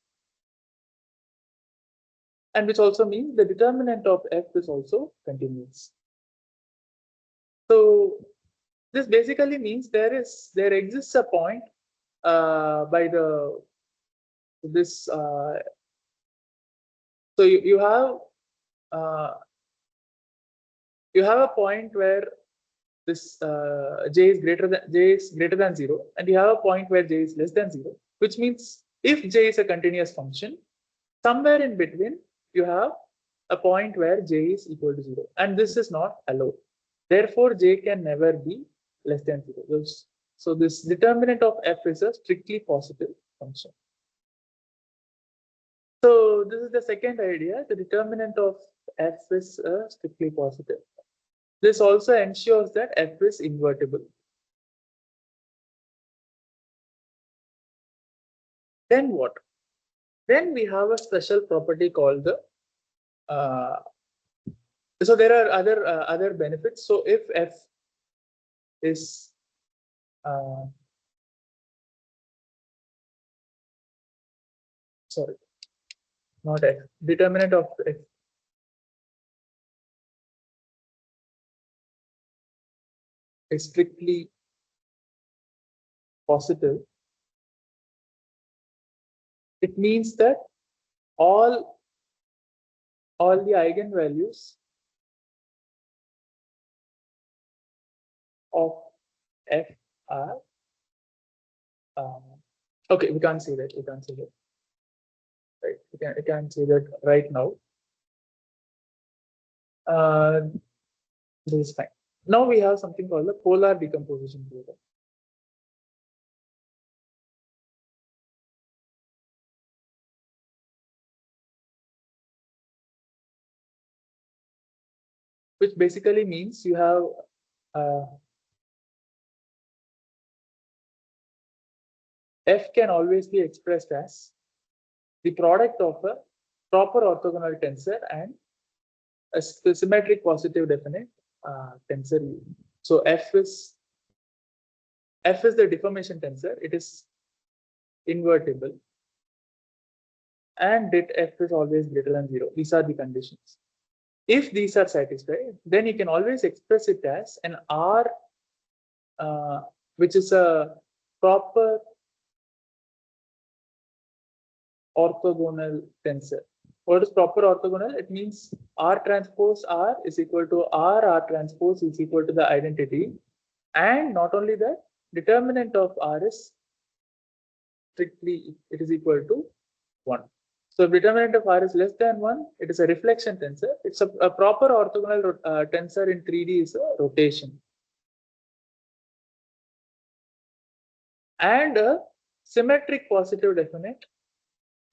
and which also means the determinant of F is also continuous. So this basically means there exists a point by the this. So you have a point where this J is greater than 0, and you have a point where J is less than 0, which means if J is a continuous function, somewhere in between you have a point where J is equal to 0, and this is not allowed. Therefore, J can never be less than 0. So this determinant of F is a strictly positive function. So this is the second idea. The determinant of F is strictly positive. This also ensures that F is invertible. Then what? Then we have a special property called the. So there are other benefits. So if F is sorry, not F. Determinant of F is strictly positive. It means that all the eigenvalues of F are okay. We can't say that. Right? We can't say that right now. This is fine. Now we have something called the polar decomposition theorem. Which basically means you have F can always be expressed as the product of a proper orthogonal tensor and a symmetric positive definite tensor U. So F is the deformation tensor. It is invertible, and det F is always greater than 0. These are the conditions. If these are satisfied, then you can always express it as an R, which is a proper orthogonal tensor. What is proper orthogonal? It means R transpose R is equal to R transpose is equal to the identity. And not only that, determinant of R is strictly, it is equal to 1. So if determinant of R is less than 1, it is a reflection tensor. It's a proper orthogonal tensor in 3D is a rotation. and a symmetric positive definite.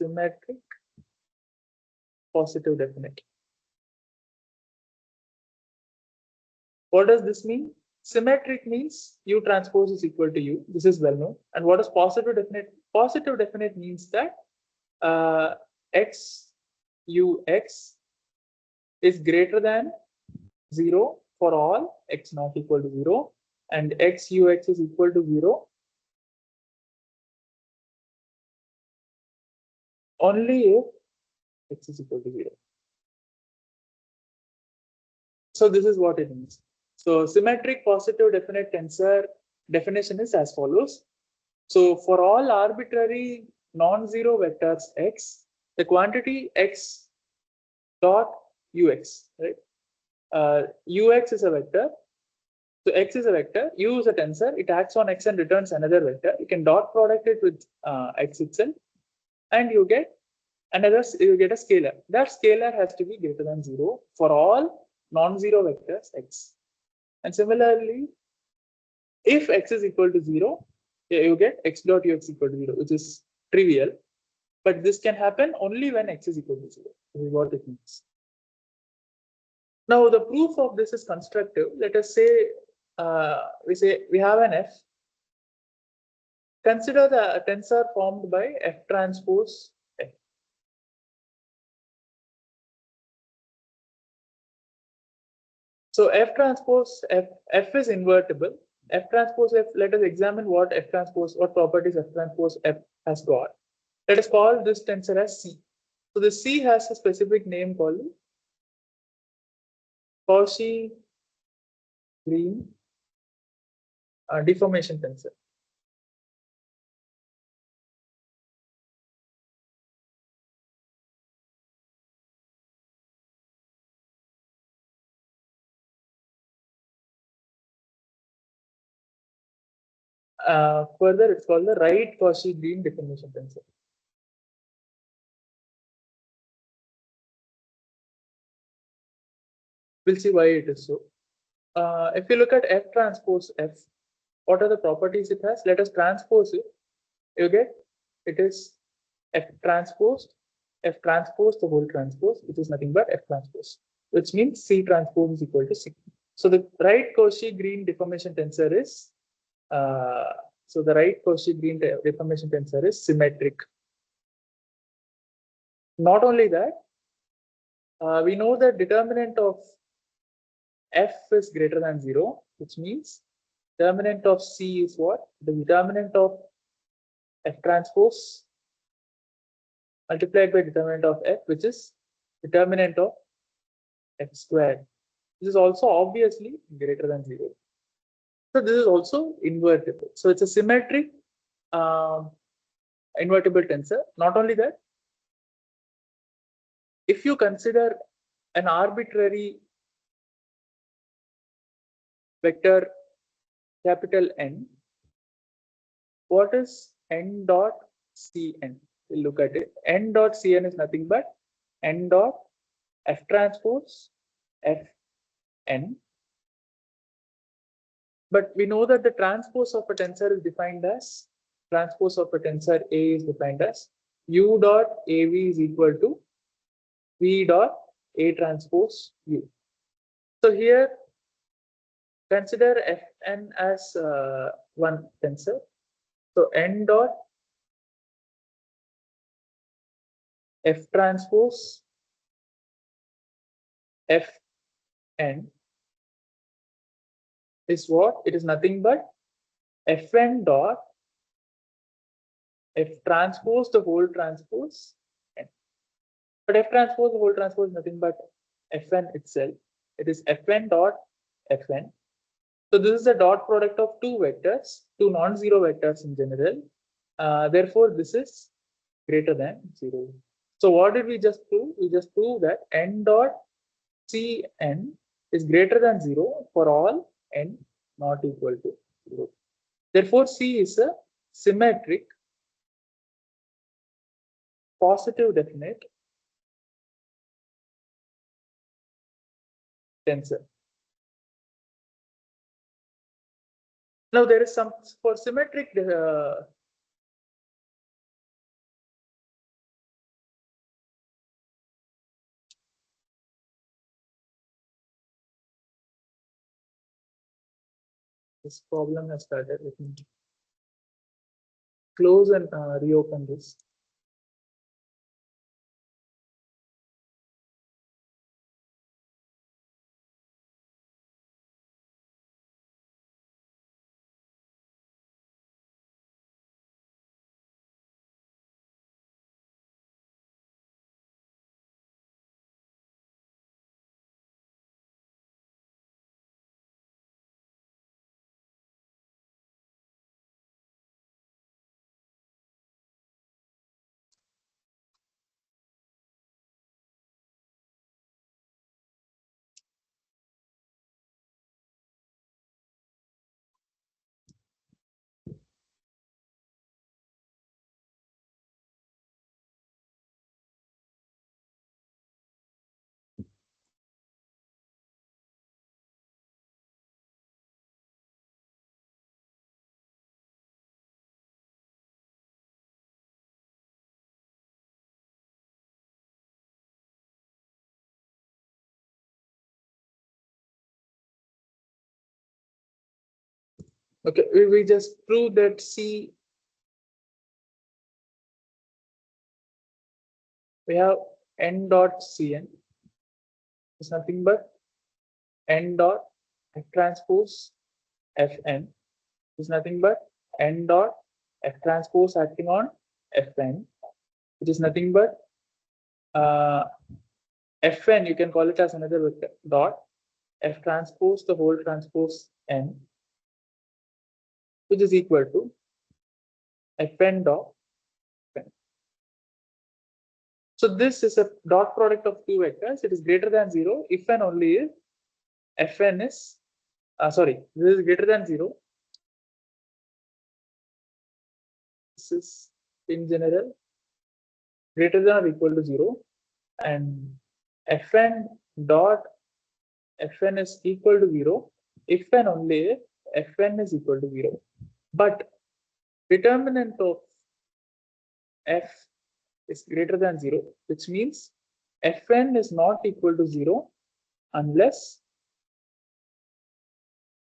Symmetric positive definite. What does this mean? Symmetric means U transpose is equal to U. This is well known. And what is positive definite? Positive definite means that x ux is greater than 0 for all x not equal to 0, and x ux is equal to 0 only if x is equal to 0. So this is what it means. So symmetric positive definite tensor definition is as follows. So for all arbitrary non-zero vectors x, the quantity x dot ux, right? Ux is a vector. So x is a vector, u is a tensor. It acts on x and returns another vector. You can dot product it with x itself, and you get another. You get a scalar. That scalar has to be greater than 0 for all non-zero vectors x. And similarly, if x is equal to 0, you get x dot ux equal to 0, which is trivial. But this can happen only when x is equal to 0. This is what it means. Now, the proof of this is constructive. Let us say we have an f. Consider the tensor formed by f transpose f. So f transpose f is invertible. F transpose f. Let us examine what properties f transpose f has got. Let us call this tensor as C. So the C has a specific name called Cauchy-Green deformation tensor. Further, it's called the right Cauchy-Green deformation tensor. We'll see why it is so. If you look at F transpose F, what are the properties it has? Let us transpose it. You get it is F transpose the whole transpose, which is nothing but F transpose, which means C transpose is equal to C. So the right Cauchy-Green deformation tensor is Cauchy-Green deformation tensor is symmetric. Not only that, we know that determinant of f is greater than 0, which means determinant of C is what? The determinant of f transpose multiplied by determinant of f, which is determinant of f squared. This is also obviously greater than 0. So this is also invertible. So it's a symmetric invertible tensor. Not only that, if you consider an arbitrary vector capital N, what is n dot Cn? We'll look at it. N dot Cn is nothing but n dot f transpose Fn. But we know that the transpose of a tensor is defined as transpose of a tensor A is defined as U dot AV is equal to V dot A transpose U. So here consider Fn as one tensor. So n dot F transpose Fn is what? It is nothing but Fn dot F transpose the whole transpose n. But F transpose the whole transpose is nothing but Fn itself. It is Fn dot Fn. So this is a dot product of two vectors, two non-zero vectors in general. Therefore, this is greater than 0. So what did we just prove? We just proved that n dot Cn is greater than 0 for all n not equal to 0. Therefore, C is a symmetric positive definite tensor. Now there is some for symmetric this problem has started. Let me close and reopen this. Okay, we just prove that C, we have n dot Cn is nothing but n dot F transpose Fn is nothing but n dot F transpose acting on Fn, which is nothing but uh, Fn, you can call it as another vector, dot F transpose the whole transpose n, which is equal to Fn dot Fn. So this is a dot product of two vectors. It is greater than 0 if and only if Fn is, this is greater than 0. This is in general greater than or equal to 0, and Fn dot Fn is equal to 0 if and only if Fn is equal to 0. But determinant of F is greater than 0, which means Fn is not equal to 0 unless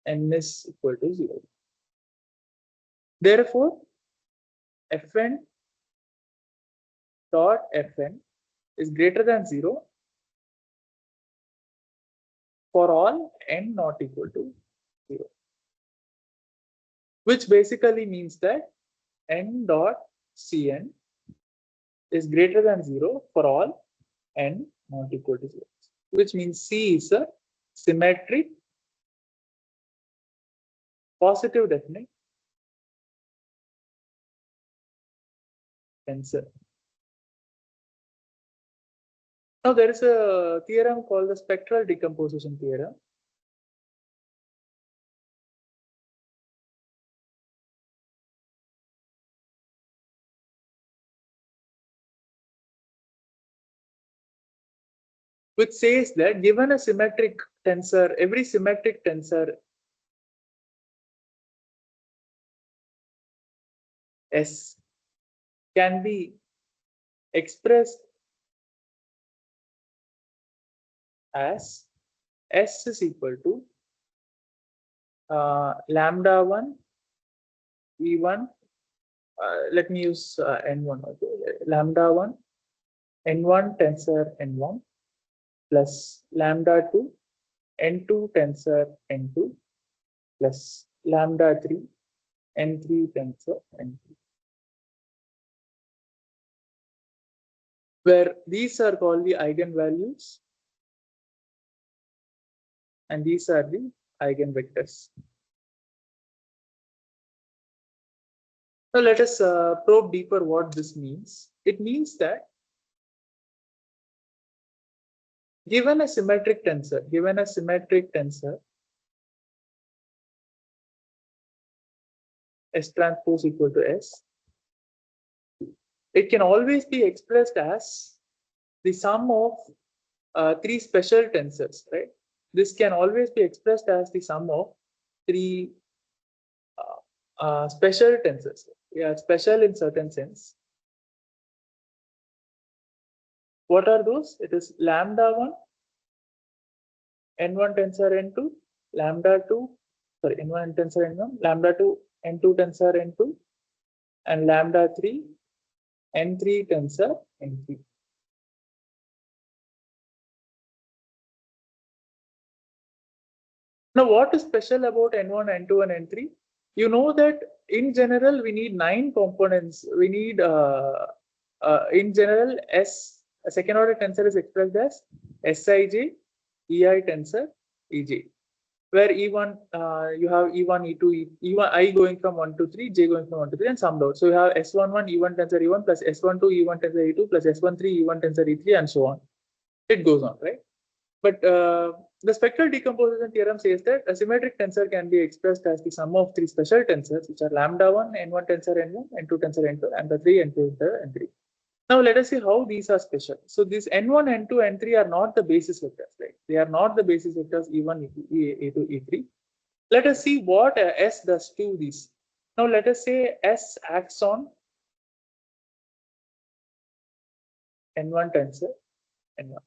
n is equal to 0. Therefore, Fn dot Fn is greater than 0 for all n not equal to 0, which basically means that n dot Cn is greater than 0 for all n not equal to 0, which means C is a symmetric positive definite tensor. Now there is a theorem called the spectral decomposition theorem. Which says that given a symmetric tensor, every symmetric tensor S can be expressed as S is equal to lambda 1 E1, let me use N1, okay. Lambda 1 N1 tensor N1 plus lambda 2 N2 tensor N2 plus lambda 3 N3 tensor N3, where these are called the eigenvalues and these are the eigenvectors. Now let us probe deeper what this means. It means that given a symmetric tensor S transpose equal to S, it can always be expressed as the sum of three special tensors, right? This can always be expressed as the sum of three special tensors. Yeah, special in certain sense. What are those? It is lambda 1, n1 tensor n2, lambda 2, sorry, n1 tensor n1, lambda 2, n2 tensor n2, and lambda 3, n3 tensor n3. Now, what is special about n1, n2, and n3? You know that in general, we need 9 components. We need, in general, a second order tensor is expressed as Sij, Ei tensor, Ej, where E1, you have E1, E2, E1, I going from 1 to 3, J going from 1 to 3, and summed out. So you have S11 E1 tensor E1 plus S12 E1 tensor E2 plus S13 E1 tensor E3, and so on. It goes on, right? But the spectral decomposition theorem says that a symmetric tensor can be expressed as the sum of 3 special tensors, which are lambda 1, n1 tensor n1, n2 tensor n2, and the 3 n2 tensor n3. Now let us see how these are special. So these n1, n2, n3 are not the basis vectors, right? They are not the basis vectors E1, E2, E2, E3. Let us see what S does to these. Now let us say S acts on n1 tensor n1.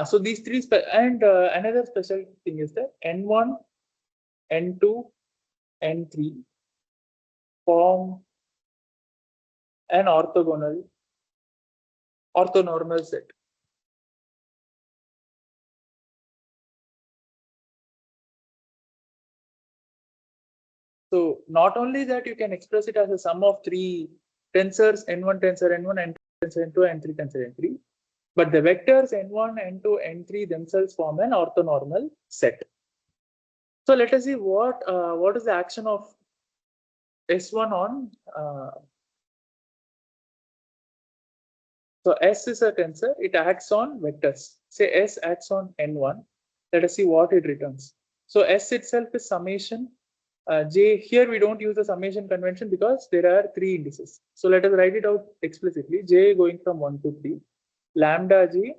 So these three, and another special thing is that n1, n2, n3 form an orthonormal set. So not only that, you can express it as a sum of 3 tensors, n1 tensor n1, n2 tensor n2, n3 tensor n3. But the vectors n1, n2, n3 themselves form an orthonormal set. So let us see what is the action of S1 on. So S is a tensor. It acts on vectors. Say S acts on n1. Let us see what it returns. So S itself is summation. J, here we don't use the summation convention because there are 3 indices. So let us write it out explicitly. J going from 1 to 3. Lambda J,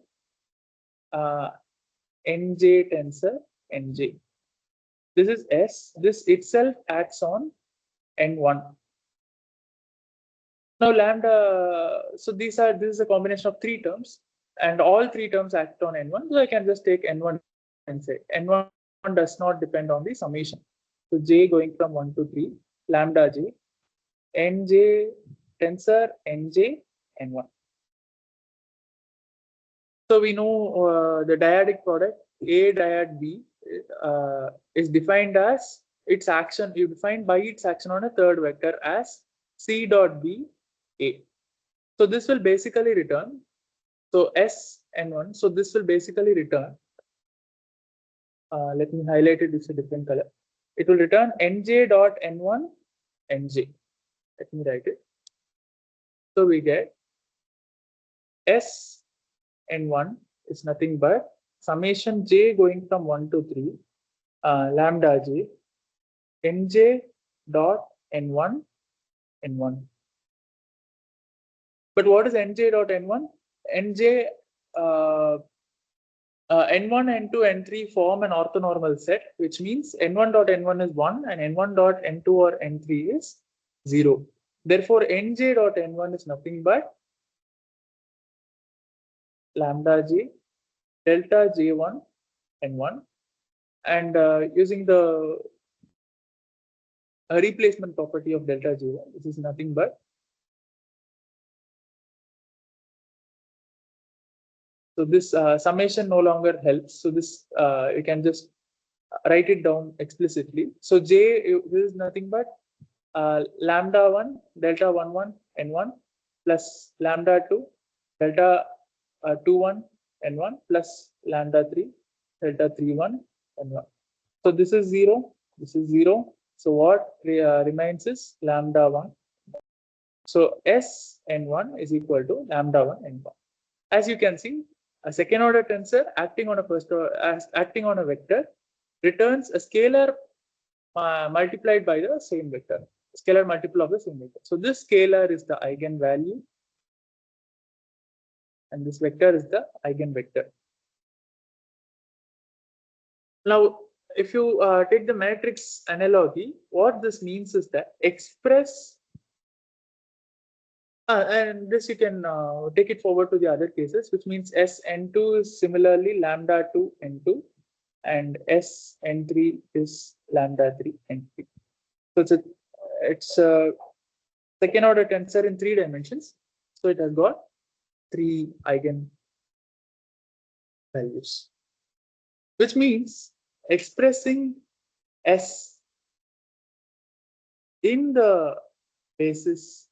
Nj tensor Nj. This is S. This itself acts on N1. Now lambda, so this is a combination of 3 terms, and all 3 terms act on N1. So I can just take N1 and say N1 does not depend on the summation. So J going from 1 to 3, lambda J, Nj tensor Nj N1. So we know the dyadic product A dyad B is defined as its action, you define by its action on a third vector as C dot B A. So this will basically return, so S N1, so this will basically return, let me highlight it, it's a different color. It will return Nj dot N1 Nj. Let me write it. So we get S N1 is nothing but summation J going from 1 to 3, lambda J, Nj dot N1 N1. But what is Nj dot N1? Nj, N1, N2, N3 form an orthonormal set, which means N1 dot N1 is 1 and N1 dot N2 or N3 is 0. Therefore, Nj dot N1 is nothing but lambda J, delta J1 N1, and using the replacement property of delta J1, this is nothing but, so this summation no longer helps. So this you can just write it down explicitly. So J is nothing but lambda 1 delta 1 1 n1 plus lambda 2 delta 2 1 n1 plus lambda 3 delta 3 1 n1. So this is 0. This is 0. So what remains is lambda 1. So S n1 is equal to lambda 1 n1. As you can see, a second order tensor acting on a acting on a vector returns a scalar multiplied by the same vector, scalar multiple of the same vector. So this scalar is the eigenvalue, and this vector is the eigenvector. Now, if you take the matrix analogy, what this means is that express, and this you can take it forward to the other cases, which means Sn2 is similarly lambda 2 n2, and Sn3 is lambda 3 n3. So it's a second order tensor in 3 dimensions. So it has got 3 eigen values, which means expressing S in the basis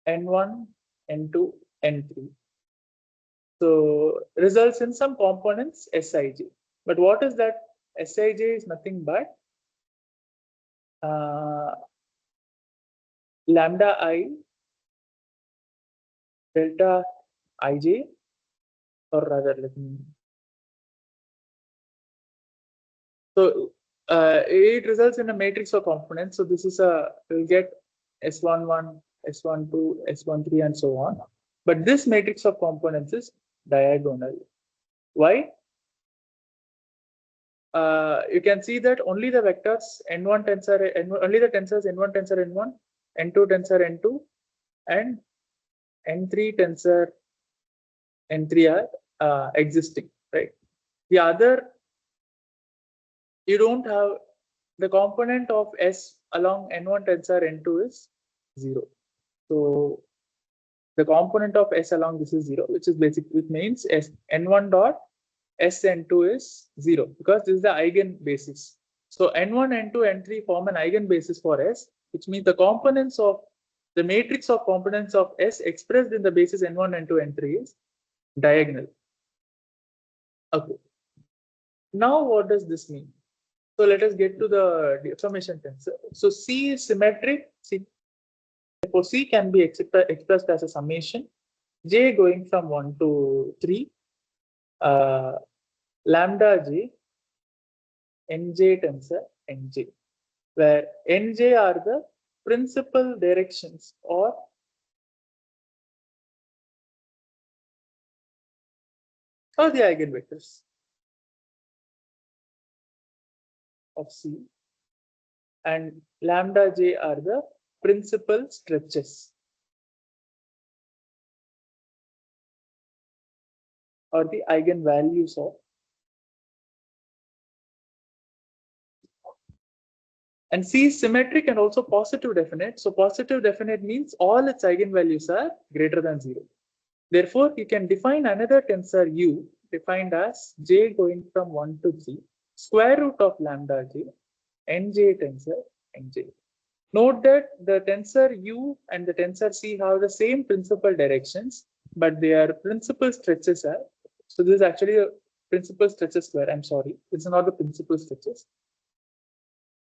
n1, n2, n3. So results in some components Sij. But what is that? Sij is nothing but lambda I delta ij, or rather, let me. So it results in a matrix of components. So this is we'll get S11, S12, S13, and so on. But this matrix of components is diagonal. Why? You can see that only the vectors n1 tensor n1, only the tensors n1 tensor n1, n2 tensor n2, and n3 tensor n3 are existing, right? The other, you don't have the component of S along n1 tensor n2 is 0. So the component of S along this is 0, which is basic, which means n1 dot Sn2 is 0, because this is the eigen basis. So n1, n2, n3 form an eigen basis for S, which means the components of the matrix of components of S expressed in the basis n1, n2, n3 is diagonal. Okay. Now what does this mean? So let us get to the deformation tensor. So C is symmetric. Therefore, C can be expressed as a summation J going from 1 to 3, lambda J, Nj tensor Nj, where Nj are the principal directions or the eigenvectors of C, and lambda J are the principal stretches or the eigenvalues of. And C is symmetric and also positive definite. So positive definite means all its eigenvalues are greater than 0. Therefore, you can define another tensor U defined as J going from 1 to 3, square root of lambda J, Nj tensor Nj. Note that the tensor U and the tensor C have the same principal directions, but their principal stretches are. So this is actually a principal stretches square. I'm sorry, it's not the principal stretches.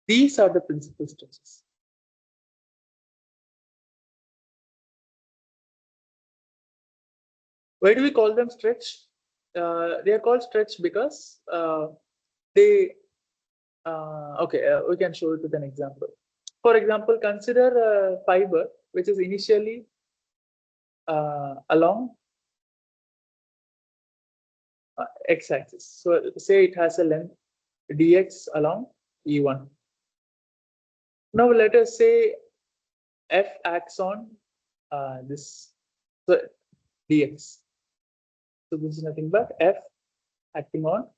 These are the principal stretches. Why do we call them stretch? They are called stretch because they. Okay, we can show it with an example. For example, consider a fiber which is initially along x-axis. So say it has a length dx along E1. Now let us say f acts on this, so dx. So this is nothing but f acting on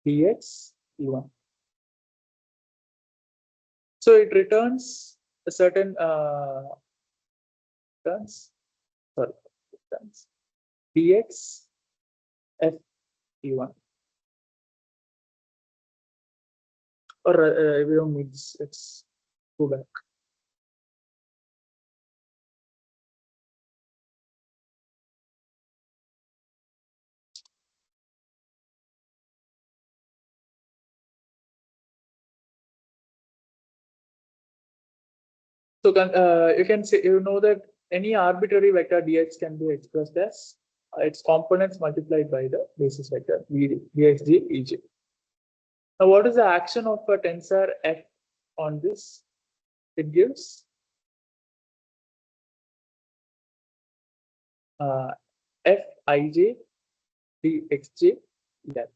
dx E1. So it returns a certain returns dx f E1. Or we don't need this. Let's go back. So you can say, you know that any arbitrary vector dx can be expressed as its components multiplied by the basis vector dxj ej. Now, what is the action of a tensor f on this? It gives f ij dxj L.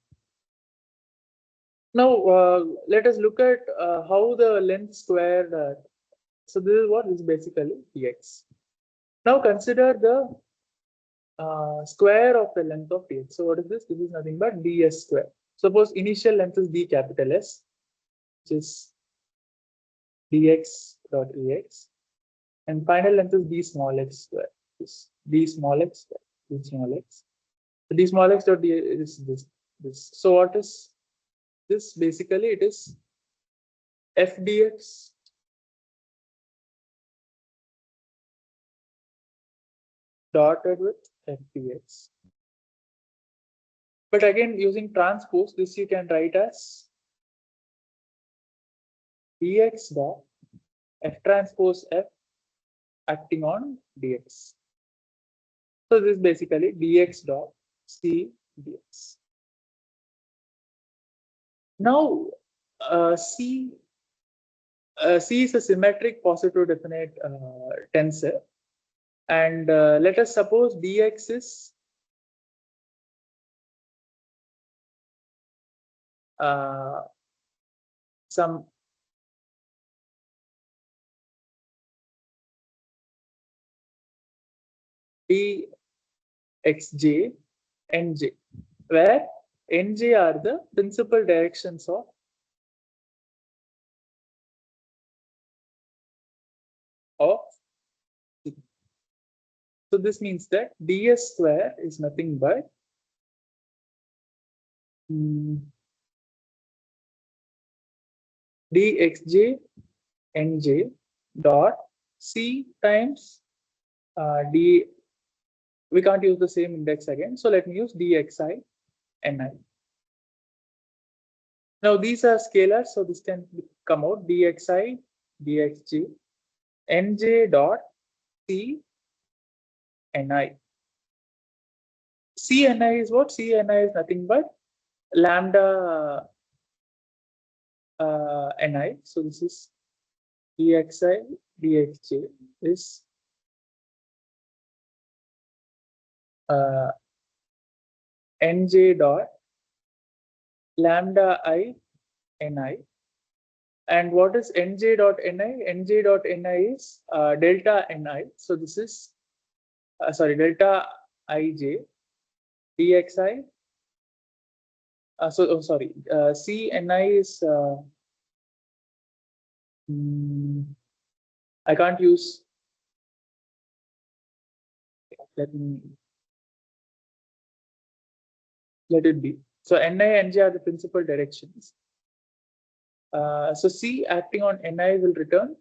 Now let us look at how the length squared. So this is what is basically dx. Now consider the square of the length of dx. So what is this? This is nothing but ds square. Suppose initial length is d capital S, which is dx dot ex, and final length is d small x square. This d small x square, d small x. So d small x dot d is this. So what is this? Basically, it is f dx dotted with f dx. But again, using transpose, this you can write as dx dot f transpose f acting on dx. So this is basically dx dot c dx. Now, c is a symmetric positive definite tensor, and let us suppose dx is some dxj nj, where nj are the principal directions of c. So this means that ds square is nothing but dxj nj dot c times d. We can't use the same index again, so let me use dxi ni. Now these are scalars, so this can come out dxi dxj nj dot c ni. C ni is what? C ni is nothing but lambda ni. So this is dxi dxj is nj dot lambda I ni. And what is nj dot ni? Nj dot ni is delta ni. So this is delta ij dxi. C ni is I can't use. Let it be. So ni and nj are the principal directions. So C acting on ni will return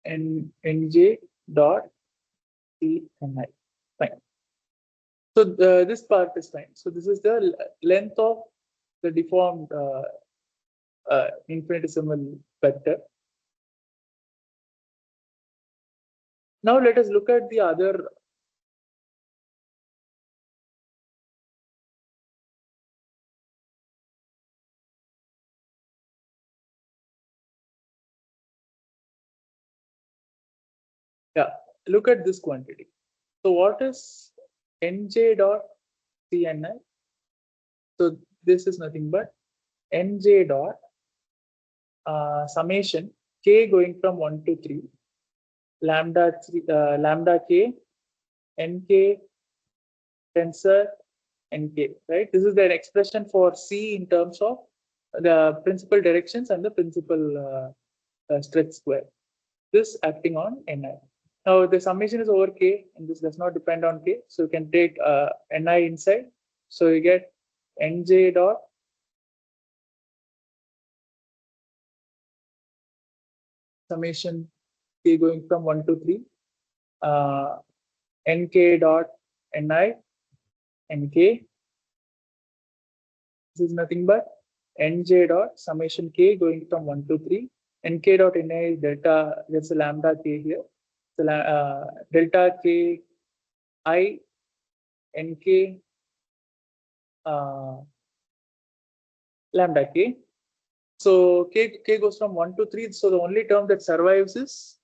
nj dot c ni. Fine. So this part is fine. So this is the length of the deformed infinitesimal vector. Now let us look at the other. Yeah, look at this quantity. So what is nj dot cni? So this is nothing but nj dot summation k going from 1 to 3 lambda k nk tensor nk, right? This is the expression for C in terms of the principal directions and the principal stretch square. This acting on ni. Now the summation is over k, and this does not depend on k, so you can take ni inside. So you get nj dot summation k going from 1 to 3, nk dot ni nk. This is nothing but nj dot summation k going from 1 to 3. Nk dot ni is delta, there's a lambda k here. So delta k I nk lambda k. So k goes from 1 to 3. So the only term that survives is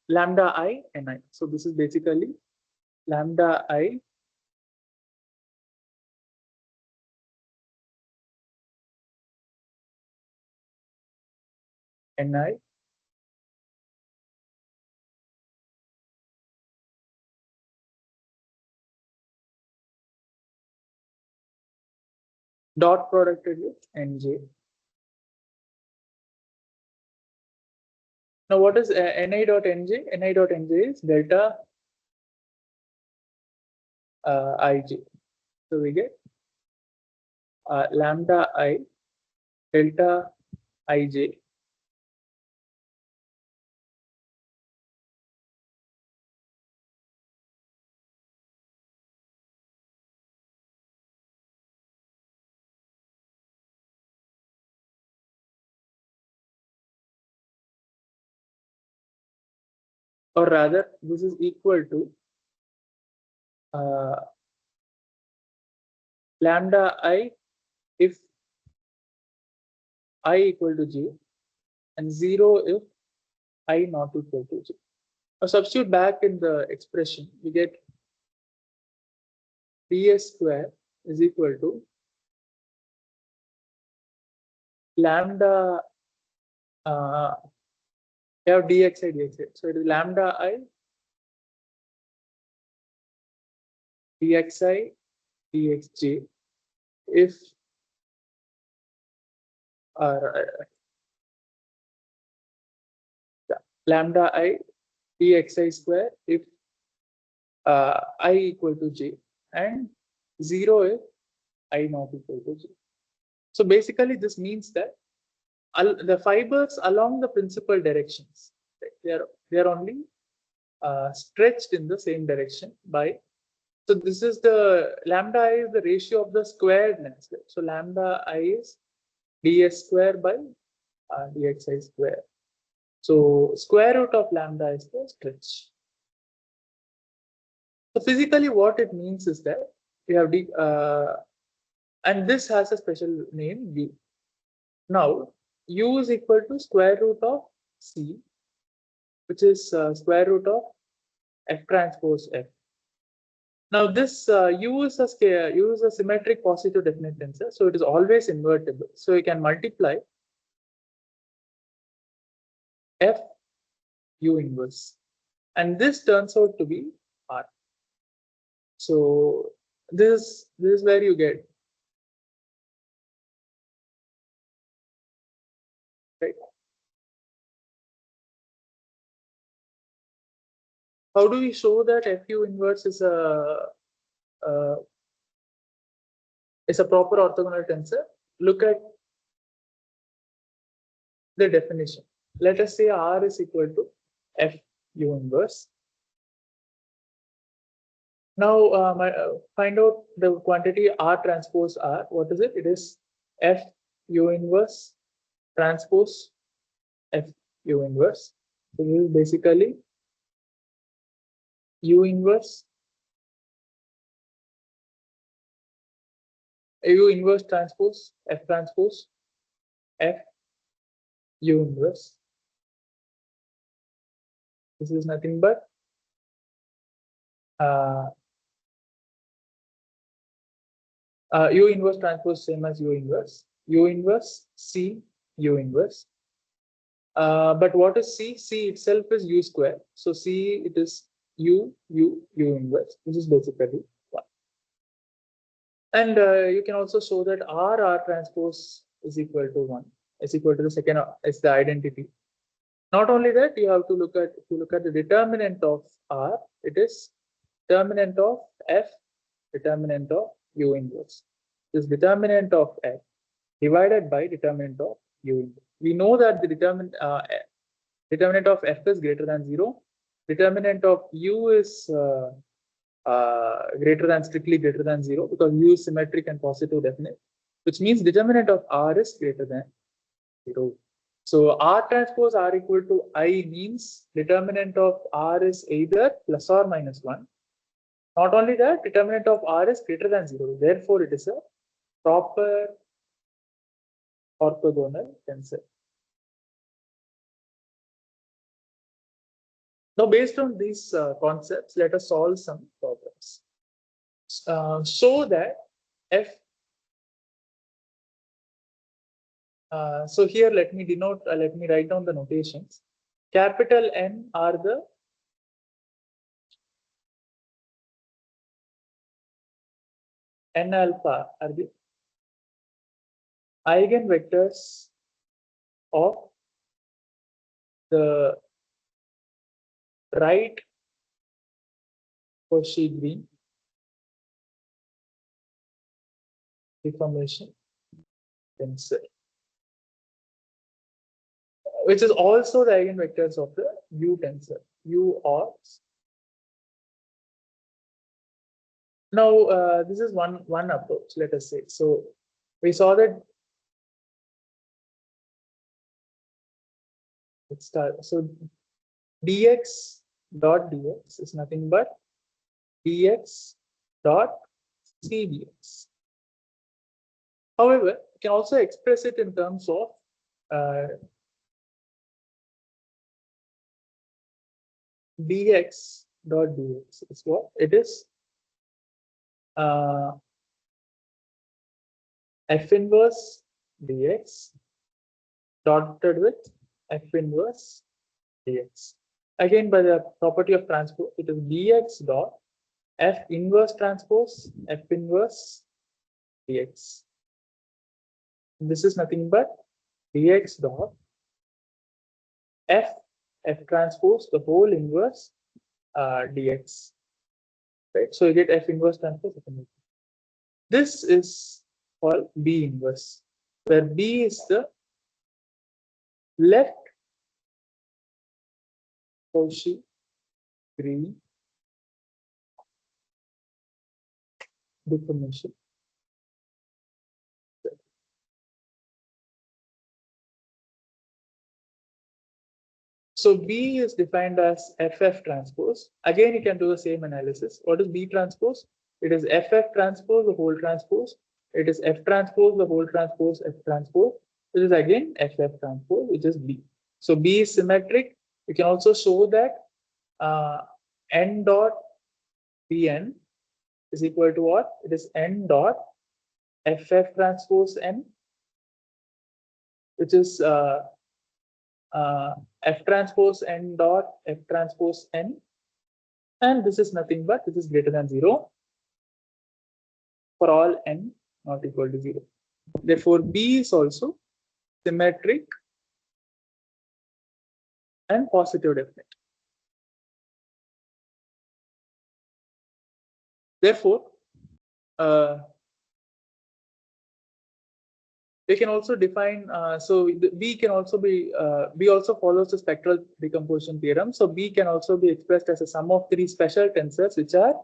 lambda I ni. So this is basically lambda I ni dot producted with nj. Now what is ni dot nj? Ni dot nj is delta ij. So we get lambda I delta ij or rather this is equal to lambda I if I equal to j and 0 if I not equal to j. Now substitute back in the expression, we get ds square is equal to lambda we have dxi dxi. So it is lambda I dxi dxj if lambda I dxi square if I equal to j and 0 if I not equal to j. So basically this means that the fibers along the principal directions, right, they are only stretched in the same direction by, so this is the lambda I is the ratio of the squared lengths, right? So lambda I is ds square by dxi square. So square root of lambda is the stretch. So physically what it means is that we have and this has a special name u. Now u is equal to square root of c, which is square root of f transpose f. Now this u is a symmetric positive definite tensor, so it is always invertible. So you can multiply f u inverse, and this turns out to be r. So this is where you get, right? How do we show that fu inverse is a proper orthogonal tensor? Look at the definition. Let us say R is equal to f u inverse. Now find out the quantity R transpose R. What is it? It is f u inverse transpose f u inverse. So this is basically u inverse transpose f transpose f u inverse. This is nothing but u inverse transpose same as u inverse c u inverse. But what is c? C itself is u square. So c it is u inverse. This is basically 1. And you can also show that R transpose is equal to 1. Is equal to the second. Is the identity. Not only that, you have to look at, if you look at the determinant of R, it is determinant of f, determinant of u inverse. This determinant of f divided by determinant of u inverse. We know that the Determinant of f is greater than 0. Determinant of u is strictly greater than 0 because u is symmetric and positive definite, which means determinant of r is greater than 0. So r transpose r equal to I means determinant of r is either plus or minus 1. Not only that, determinant of r is greater than 0. Therefore, it is a proper orthogonal tensor. Now, based on these concepts, let us solve some problems. So that f. So here, let me write down the notations. Capital N are the N alpha are the eigenvectors of the right Cauchy-Green deformation tensor, which is also the eigenvectors of the U tensor, U or. Now, this is one approach, let us say. So we saw that. Let's start. So dx dot dx is nothing but dx dot c dx. However, you can also express it in terms of dx dot dx is what it is. F inverse dx dotted with F inverse dx. Again, by the property of transpose, it is dx dot F inverse transpose F inverse dx. This is nothing but dx dot F transpose the whole inverse dx. Right? So you get F inverse transpose F inverse. This is called B inverse, where B is the left Cauchy-Green deformation. So B is defined as FF transpose. Again, you can do the same analysis. What is B transpose? It is FF transpose, the whole transpose. It is F transpose, the whole transpose, F transpose. It is again FF transpose, which is B. So B is symmetric. You can also show that N dot Bn is equal to what? It is N dot FF transpose N, which is F transpose N dot F transpose N, and this is nothing but this is greater than 0 for all N not equal to 0. Therefore, B is also symmetric and positive definite. Therefore, we can also define, so B can also be, B also follows the spectral decomposition theorem. So B can also be expressed as a sum of three special tensors, which are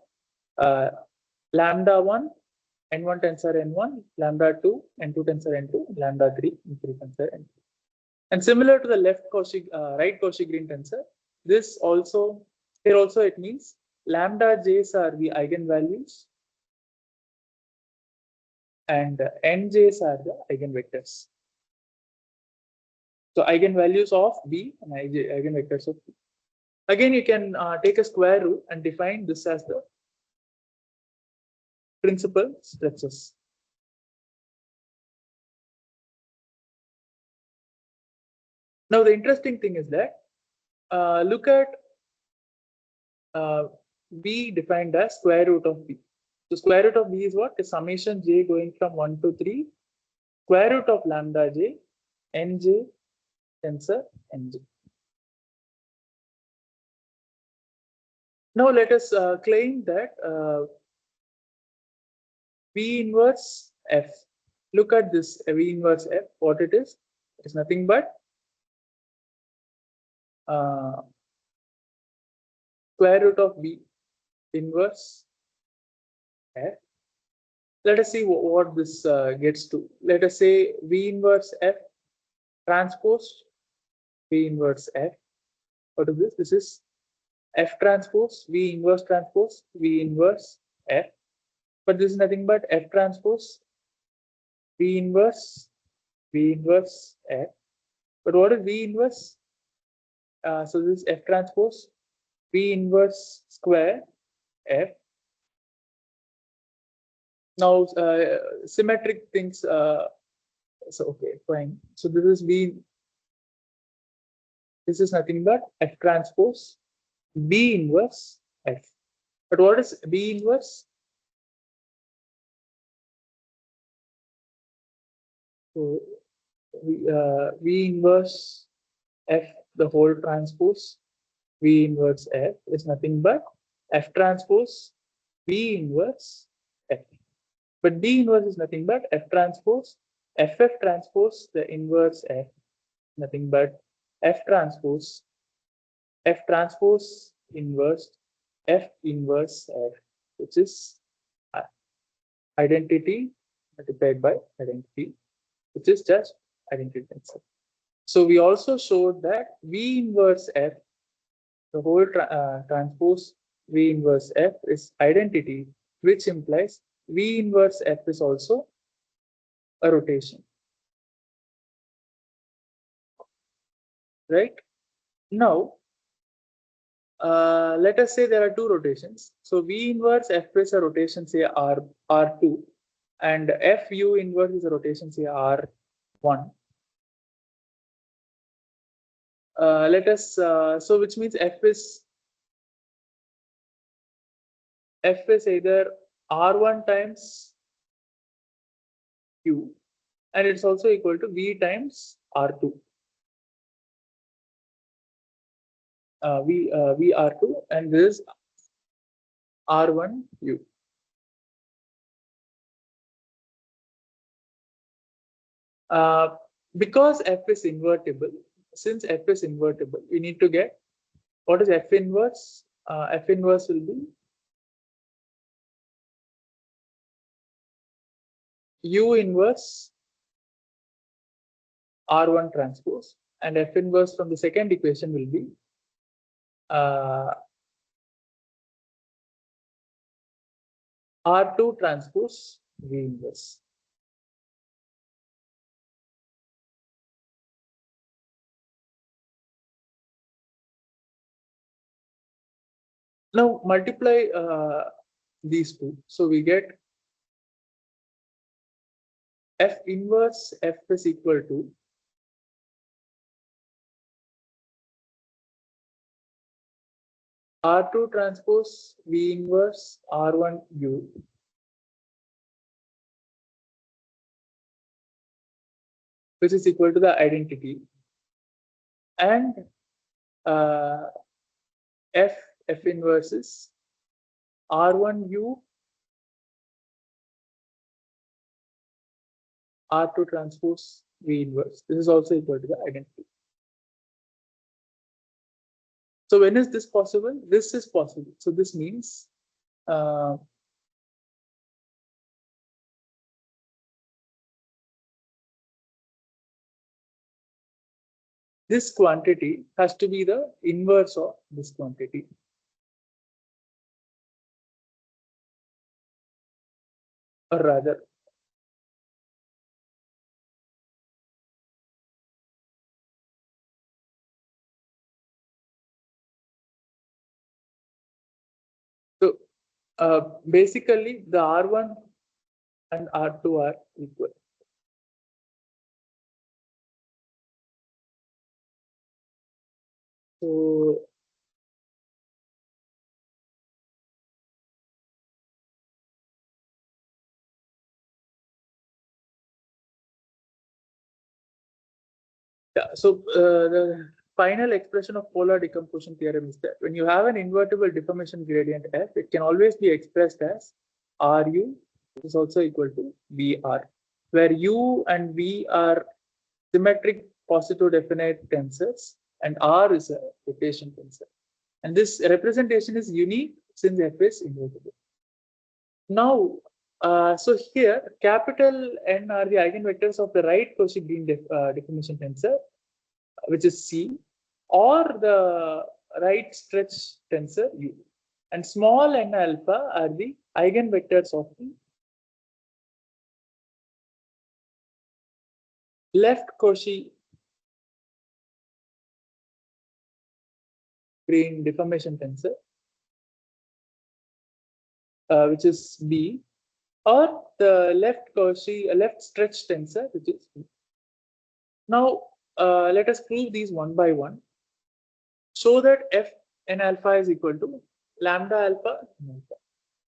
lambda 1, N1 tensor N1, lambda 2, N2 tensor N2, lambda 3, N3 tensor N3. And similar to the left Cauchy, right Cauchy-Green tensor, this also, here also it means lambda j's are the eigenvalues and nj's are the eigenvectors. So eigenvalues of B and eigenvectors of B. Again, you can take a square root and define this as the principal stretches. Now, the interesting thing is that look at B defined as square root of B. So square root of B is what? Is summation j going from 1 to 3, square root of lambda j, nj tensor nj. Now let us claim that V inverse F. Look at this V inverse F. What it is? It is nothing but square root of V inverse F. Let us see what this gets to. Let us say V inverse F transpose V inverse F. What is this? This is F transpose V inverse F. But this is nothing but F transpose V inverse F. But what is V inverse? So this is F transpose V inverse square F. Now symmetric things. So okay, fine. So this is V. This is nothing but F transpose B inverse F. But what is B inverse? So V inverse F the whole transpose V inverse F is nothing but F transpose B inverse F. But B inverse is nothing but F transpose FF transpose the inverse F, nothing but F transpose inverse F inverse F, which is identity multiplied by identity, which is just identity itself. So we also showed that V inverse F, the whole transpose V inverse F is identity, which implies V inverse F is also a rotation. Right? Now, let us say there are two rotations. So V inverse F is a rotation, say R2, and FU inverse is a rotation, say R1. Let us, so which means F is either R1 times Q, and it's also equal to V times R2. V R2, and this is R1 U. Because F is invertible, since F is invertible, we need to get what is F inverse. F inverse will be U inverse R1 transpose, and F inverse from the second equation will be R2 transpose V inverse. Now multiply these two, so we get F inverse F is equal to R2 transpose V inverse R1 U, which is equal to the identity, and F inverse is R1 U R2 transpose V inverse. This is also equal to the identity. So when is this possible? This is possible. So this means this quantity has to be the inverse of this quantity. Or rather, so basically the R1 and R2 are equal. So yeah, so the final expression of polar decomposition theorem is that when you have an invertible deformation gradient F, it can always be expressed as Ru, which is also equal to Vr, where U and V are symmetric positive definite tensors, and R is a rotation tensor. And this representation is unique since F is invertible. Now, so here capital N are the eigenvectors of the right Cauchy-Green deformation tensor, which is C, or the right stretch tensor U. And small n alpha are the eigenvectors of the left Cauchy-Green deformation tensor, which is B, or the left stretch tensor, which is B. Now, let us prove these one by one. Show that f n alpha is equal to lambda alpha n alpha.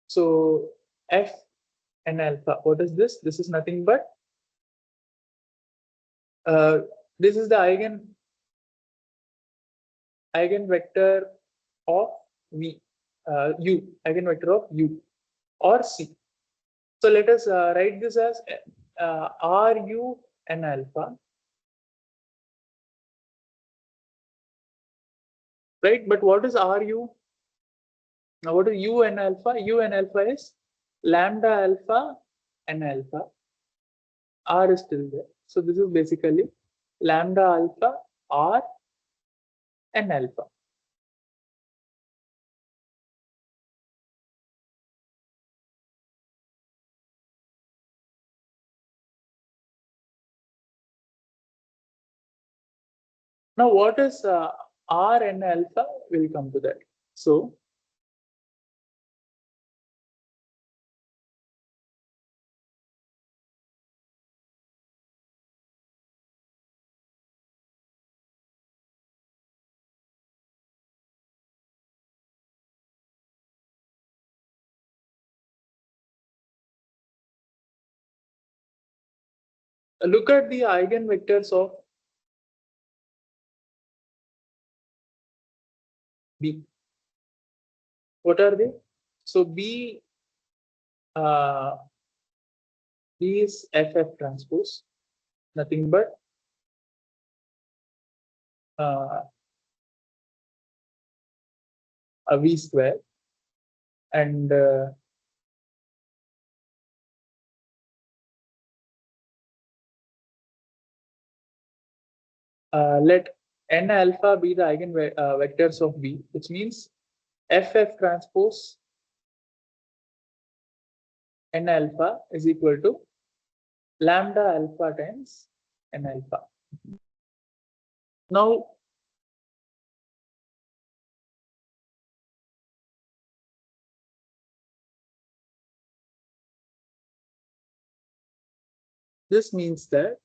So f n alpha, what is this? This is nothing but this is the eigenvector of V, U, eigenvector of U or C. So let us write this as Ru n alpha, right? But what is Ru? Now what is U n alpha? U n alpha is lambda alpha n alpha. R is still there. So this is basically lambda alpha R n alpha. Now what is R n alpha? We'll come to that. So look at the eigenvectors of B. What are they? So B is FF transpose, nothing but a V square, and let n alpha be the eigenvectors of B, which means FF transpose n alpha is equal to lambda alpha times n alpha. Now, this means that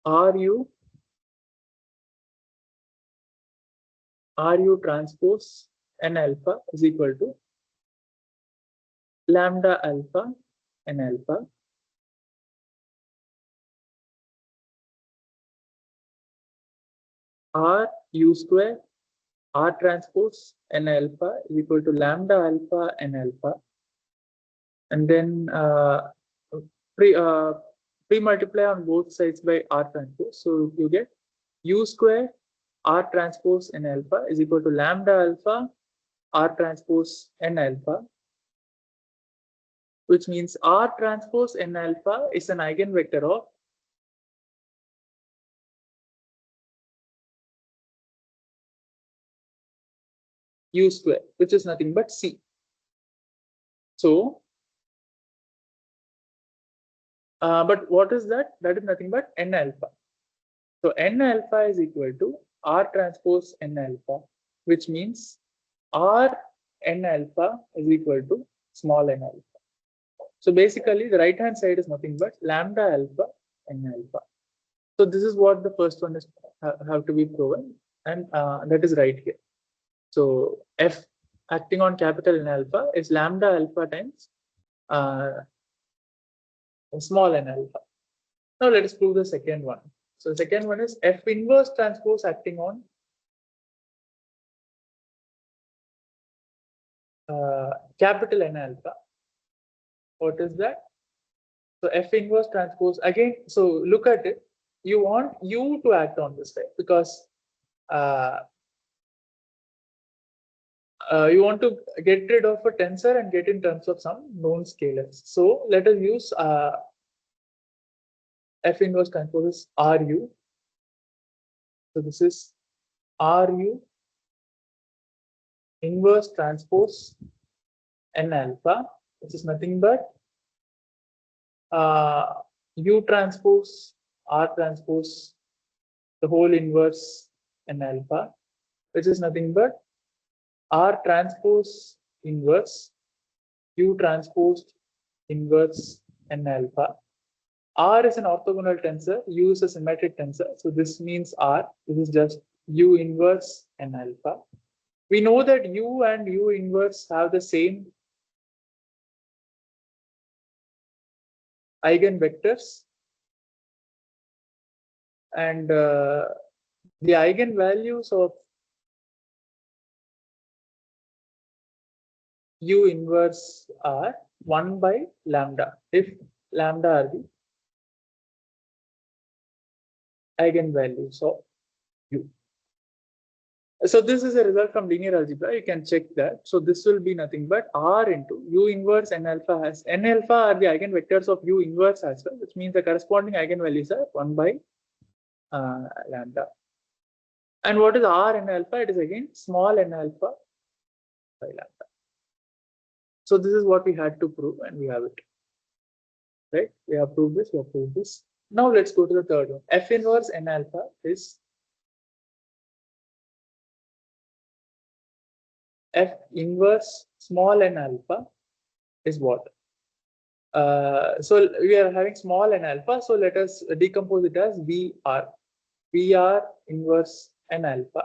Ru transpose n alpha is equal to lambda alpha n alpha Ru square R transpose n alpha is equal to lambda alpha n alpha, and then pre-multiply on both sides by R transpose. So you get U square R transpose n alpha is equal to lambda alpha R transpose n alpha, which means R transpose n alpha is an eigenvector of U square, which is nothing but C. So, but what is that? That is nothing but n alpha. So n alpha is equal to R transpose n alpha, which means R n alpha is equal to small n alpha. So basically, the right hand side is nothing but lambda alpha n alpha. So this is what the first one is have to be proven, and that is right here. So F acting on capital N alpha is lambda alpha times small n alpha. Now let us prove the second one. So the second one is F inverse transpose acting on capital N alpha. What is that? So F inverse transpose again. So look at it. You want U to act on this, right? Because you want to get rid of a tensor and get in terms of some known scalars. So let us use F inverse transpose RU. So this is RU inverse transpose N alpha, which is nothing but U transpose R transpose the whole inverse N alpha, which is nothing but R transpose inverse U transpose inverse N alpha. R is an orthogonal tensor, U is a symmetric tensor. So this means R. This is just U inverse N alpha. We know that U and U inverse have the same eigenvectors, and the eigenvalues of U inverse are 1 by lambda, if lambda are the eigenvalues of U. So this is a result from linear algebra. You can check that. So this will be nothing but R into U inverse N alpha has N alpha are the eigenvectors of U inverse as well, which means the corresponding eigenvalues are 1 by lambda. And what is R N alpha? It is again small n alpha by lambda. So this is what we had to prove, and we have it. Right? We have proved this. We have proved this. Now let's go to the third one. F inverse N alpha is F inverse small n alpha is what? So we are having small n alpha. So let us decompose it as VR. VR inverse n alpha.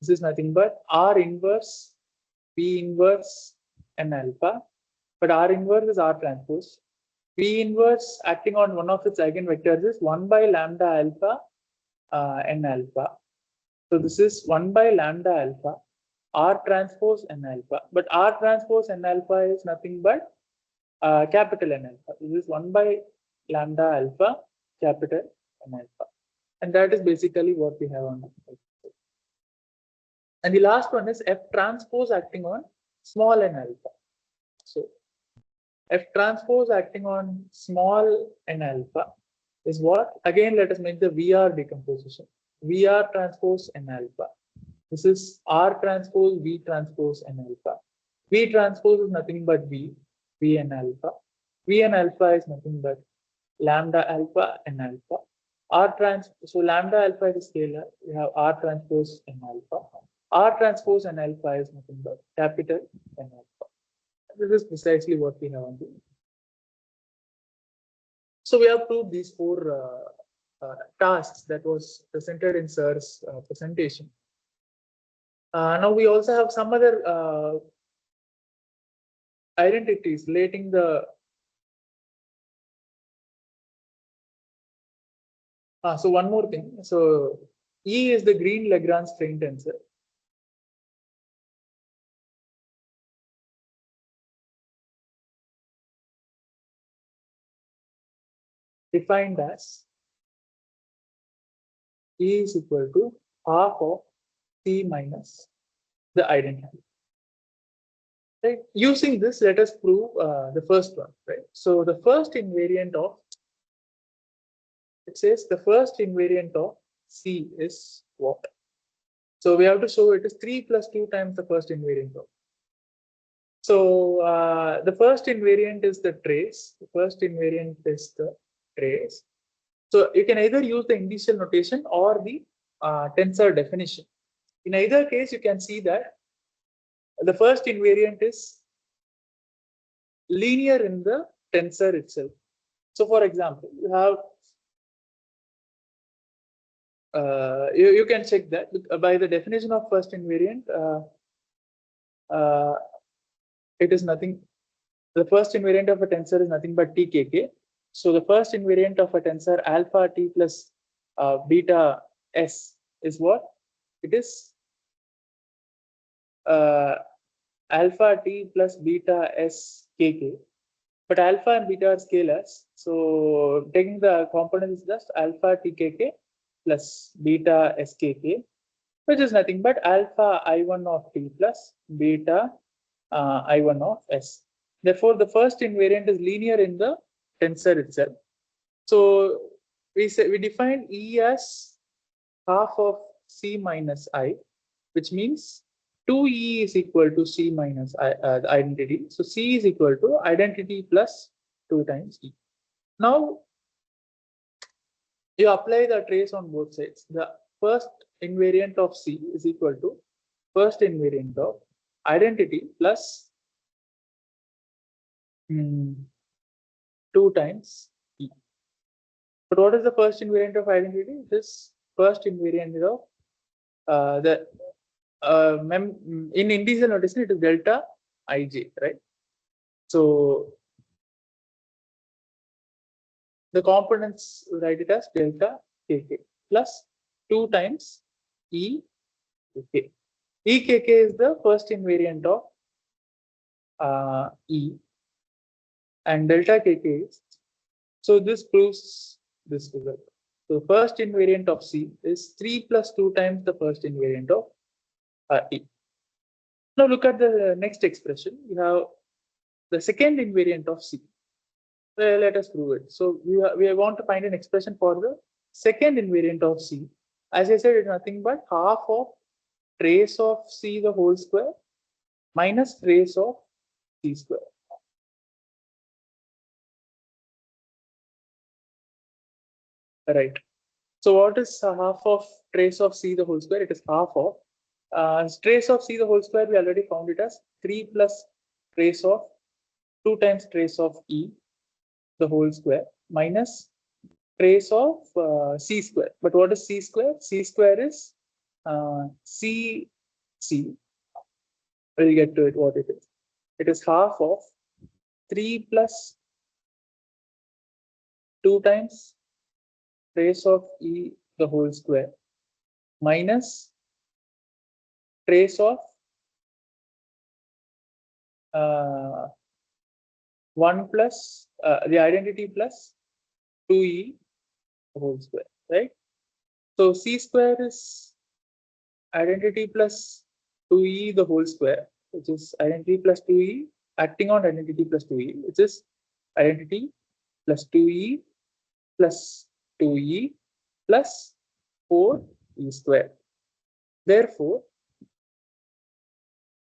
This is nothing but R inverse V inverse n alpha. But R inverse is R transpose. V inverse acting on one of its eigenvectors is 1 by lambda alpha n alpha. So this is 1 by lambda alpha R transpose n alpha. But R transpose n alpha is nothing but capital N alpha. This is 1 by lambda alpha capital N alpha. And that is basically what we have on the. And the last one is F transpose acting on small n alpha. So F transpose acting on small n alpha is what? Again, let us make the VR decomposition. VR transpose n alpha. This is R transpose V transpose n alpha. V transpose is nothing but V n alpha. V n alpha is nothing but lambda alpha n alpha. So lambda alpha is a scalar. We have R transpose n alpha. R transpose n alpha is nothing but capital N alpha. This is precisely what we have on the. So we have proved these four tasks that was presented in Sir's presentation. Now we also have some other identities relating the. So one more thing. So E is the green Lagrange strain tensor. Defined as E is equal to half of C minus the identity. Right? Using this, let us prove the first one. Right? So the first invariant of, it says the first invariant of C is what? So we have to show it is 3 plus 2 times the first invariant of. So the first invariant is the trace. The first invariant is the trace. So you can either use the indicial notation or the tensor definition. In either case, you can see that the first invariant is linear in the tensor itself. So for example, you have you can check that by the definition of first invariant. It is nothing. The first invariant of a tensor is nothing but TKK. So the first invariant of a tensor alpha t plus beta s is what? It is alpha t plus beta s kk. But alpha and beta are scalars. So taking the component is just alpha tkk plus beta skk, which is nothing but alpha I1 of t plus beta I1 of s. Therefore, the first invariant is linear in the tensor itself. So we define E as half of C minus I, which means 2E is equal to C minus I, the identity. So C is equal to identity plus 2 times E. Now you apply the trace on both sides. The first invariant of C is equal to first invariant of identity plus 2 times E. But what is the first invariant of identity? This first invariant of the in integral notation, it is delta ij, right? So the components, write it as delta kk plus 2 times e kk. E kk is the first invariant of e, and delta kk is. So this proves this result. So first invariant of C is 3 plus 2 times the first invariant of E. Now look at the next expression. We have the second invariant of C. Well, let us prove it. So we want to find an expression for the second invariant of C. As I said, it's nothing but half of trace of C the whole square minus trace of C square. Right. So what is half of trace of C the whole square? It is half of trace of C the whole square. We already found it as 3 plus trace of 2 times trace of E the whole square minus trace of C square. But what is C square? C square is C. We'll get to it what it is. It is half of 3 plus 2 times trace of E the whole square minus trace of 1 plus the identity plus 2E the whole square, right? So C square is identity plus 2E the whole square, which is identity plus 2E acting on identity plus 2E, which is identity plus 2E plus 2E plus 4E square. Therefore,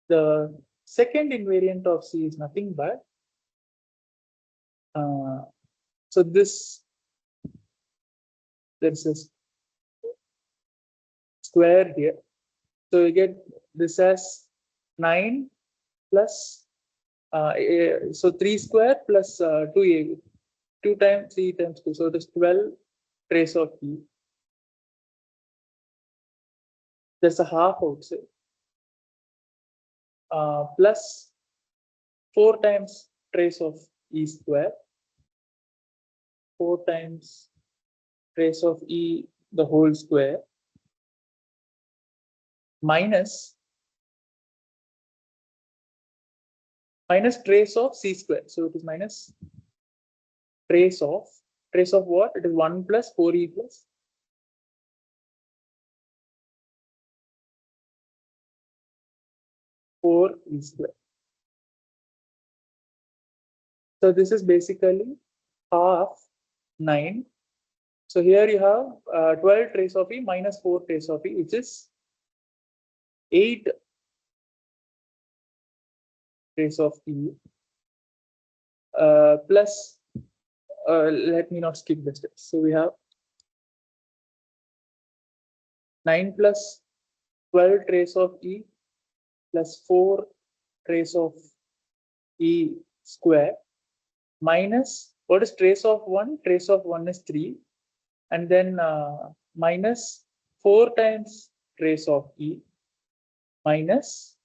the second invariant of C is nothing but so there's a square here. So you get this as 9 plus so 3 square plus 2a, 2 times 3 times 2. So it is 12 trace of E. There's a half outside. Plus 4 times trace of E square. 4 times trace of E the whole square minus trace of C square. So it is minus trace of what? It is 1 plus 4E plus 4E square. So this is basically half 9. So here you have 12 trace of E minus 4 trace of E, which is 8 trace of E plus let me not skip the steps. So we have 9 plus 12 trace of E plus 4 trace of E square minus what is trace of 1? Trace of 1 is 3, and then minus 4 times trace of E minus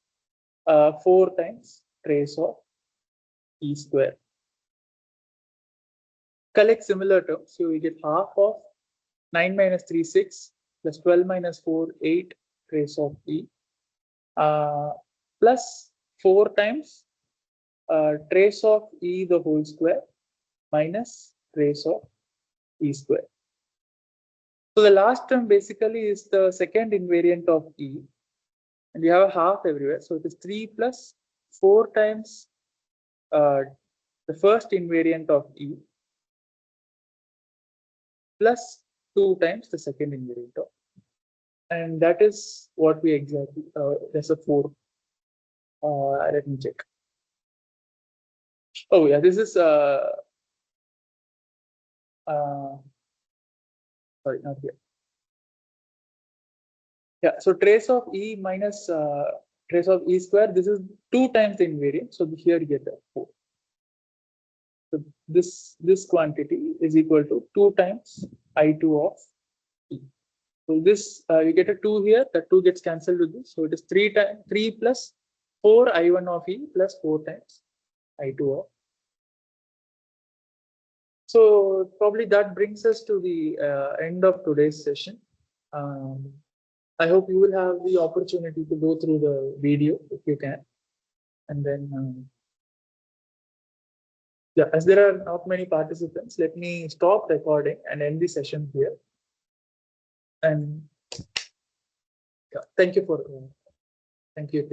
4 times trace of E square. Collect similar terms. So we get half of 9 minus 3, 6 plus 12 minus 4, 8 trace of E plus 4 times trace of E the whole square minus trace of E square. So the last term basically is the second invariant of E, and you have a half everywhere. So it is 3 plus 4 times the first invariant of E plus 2 times the second invariant of E. And that is what we exactly, there's a 4. Let me check. Oh yeah, this is sorry, not here. Yeah, so trace of E minus trace of E square, this is 2 times the invariant. So here you get a 4. So this quantity is equal to 2 times I2 of E. So this you get a 2 here, that 2 gets cancelled with this. So it is 3 plus 4 I1 of E plus 4 times I2 of. So probably that brings us to the end of today's session. I hope you will have the opportunity to go through the video if you can, and then yeah, as there are not many participants, let me stop recording and end the session here. And yeah, thank you, Thank you.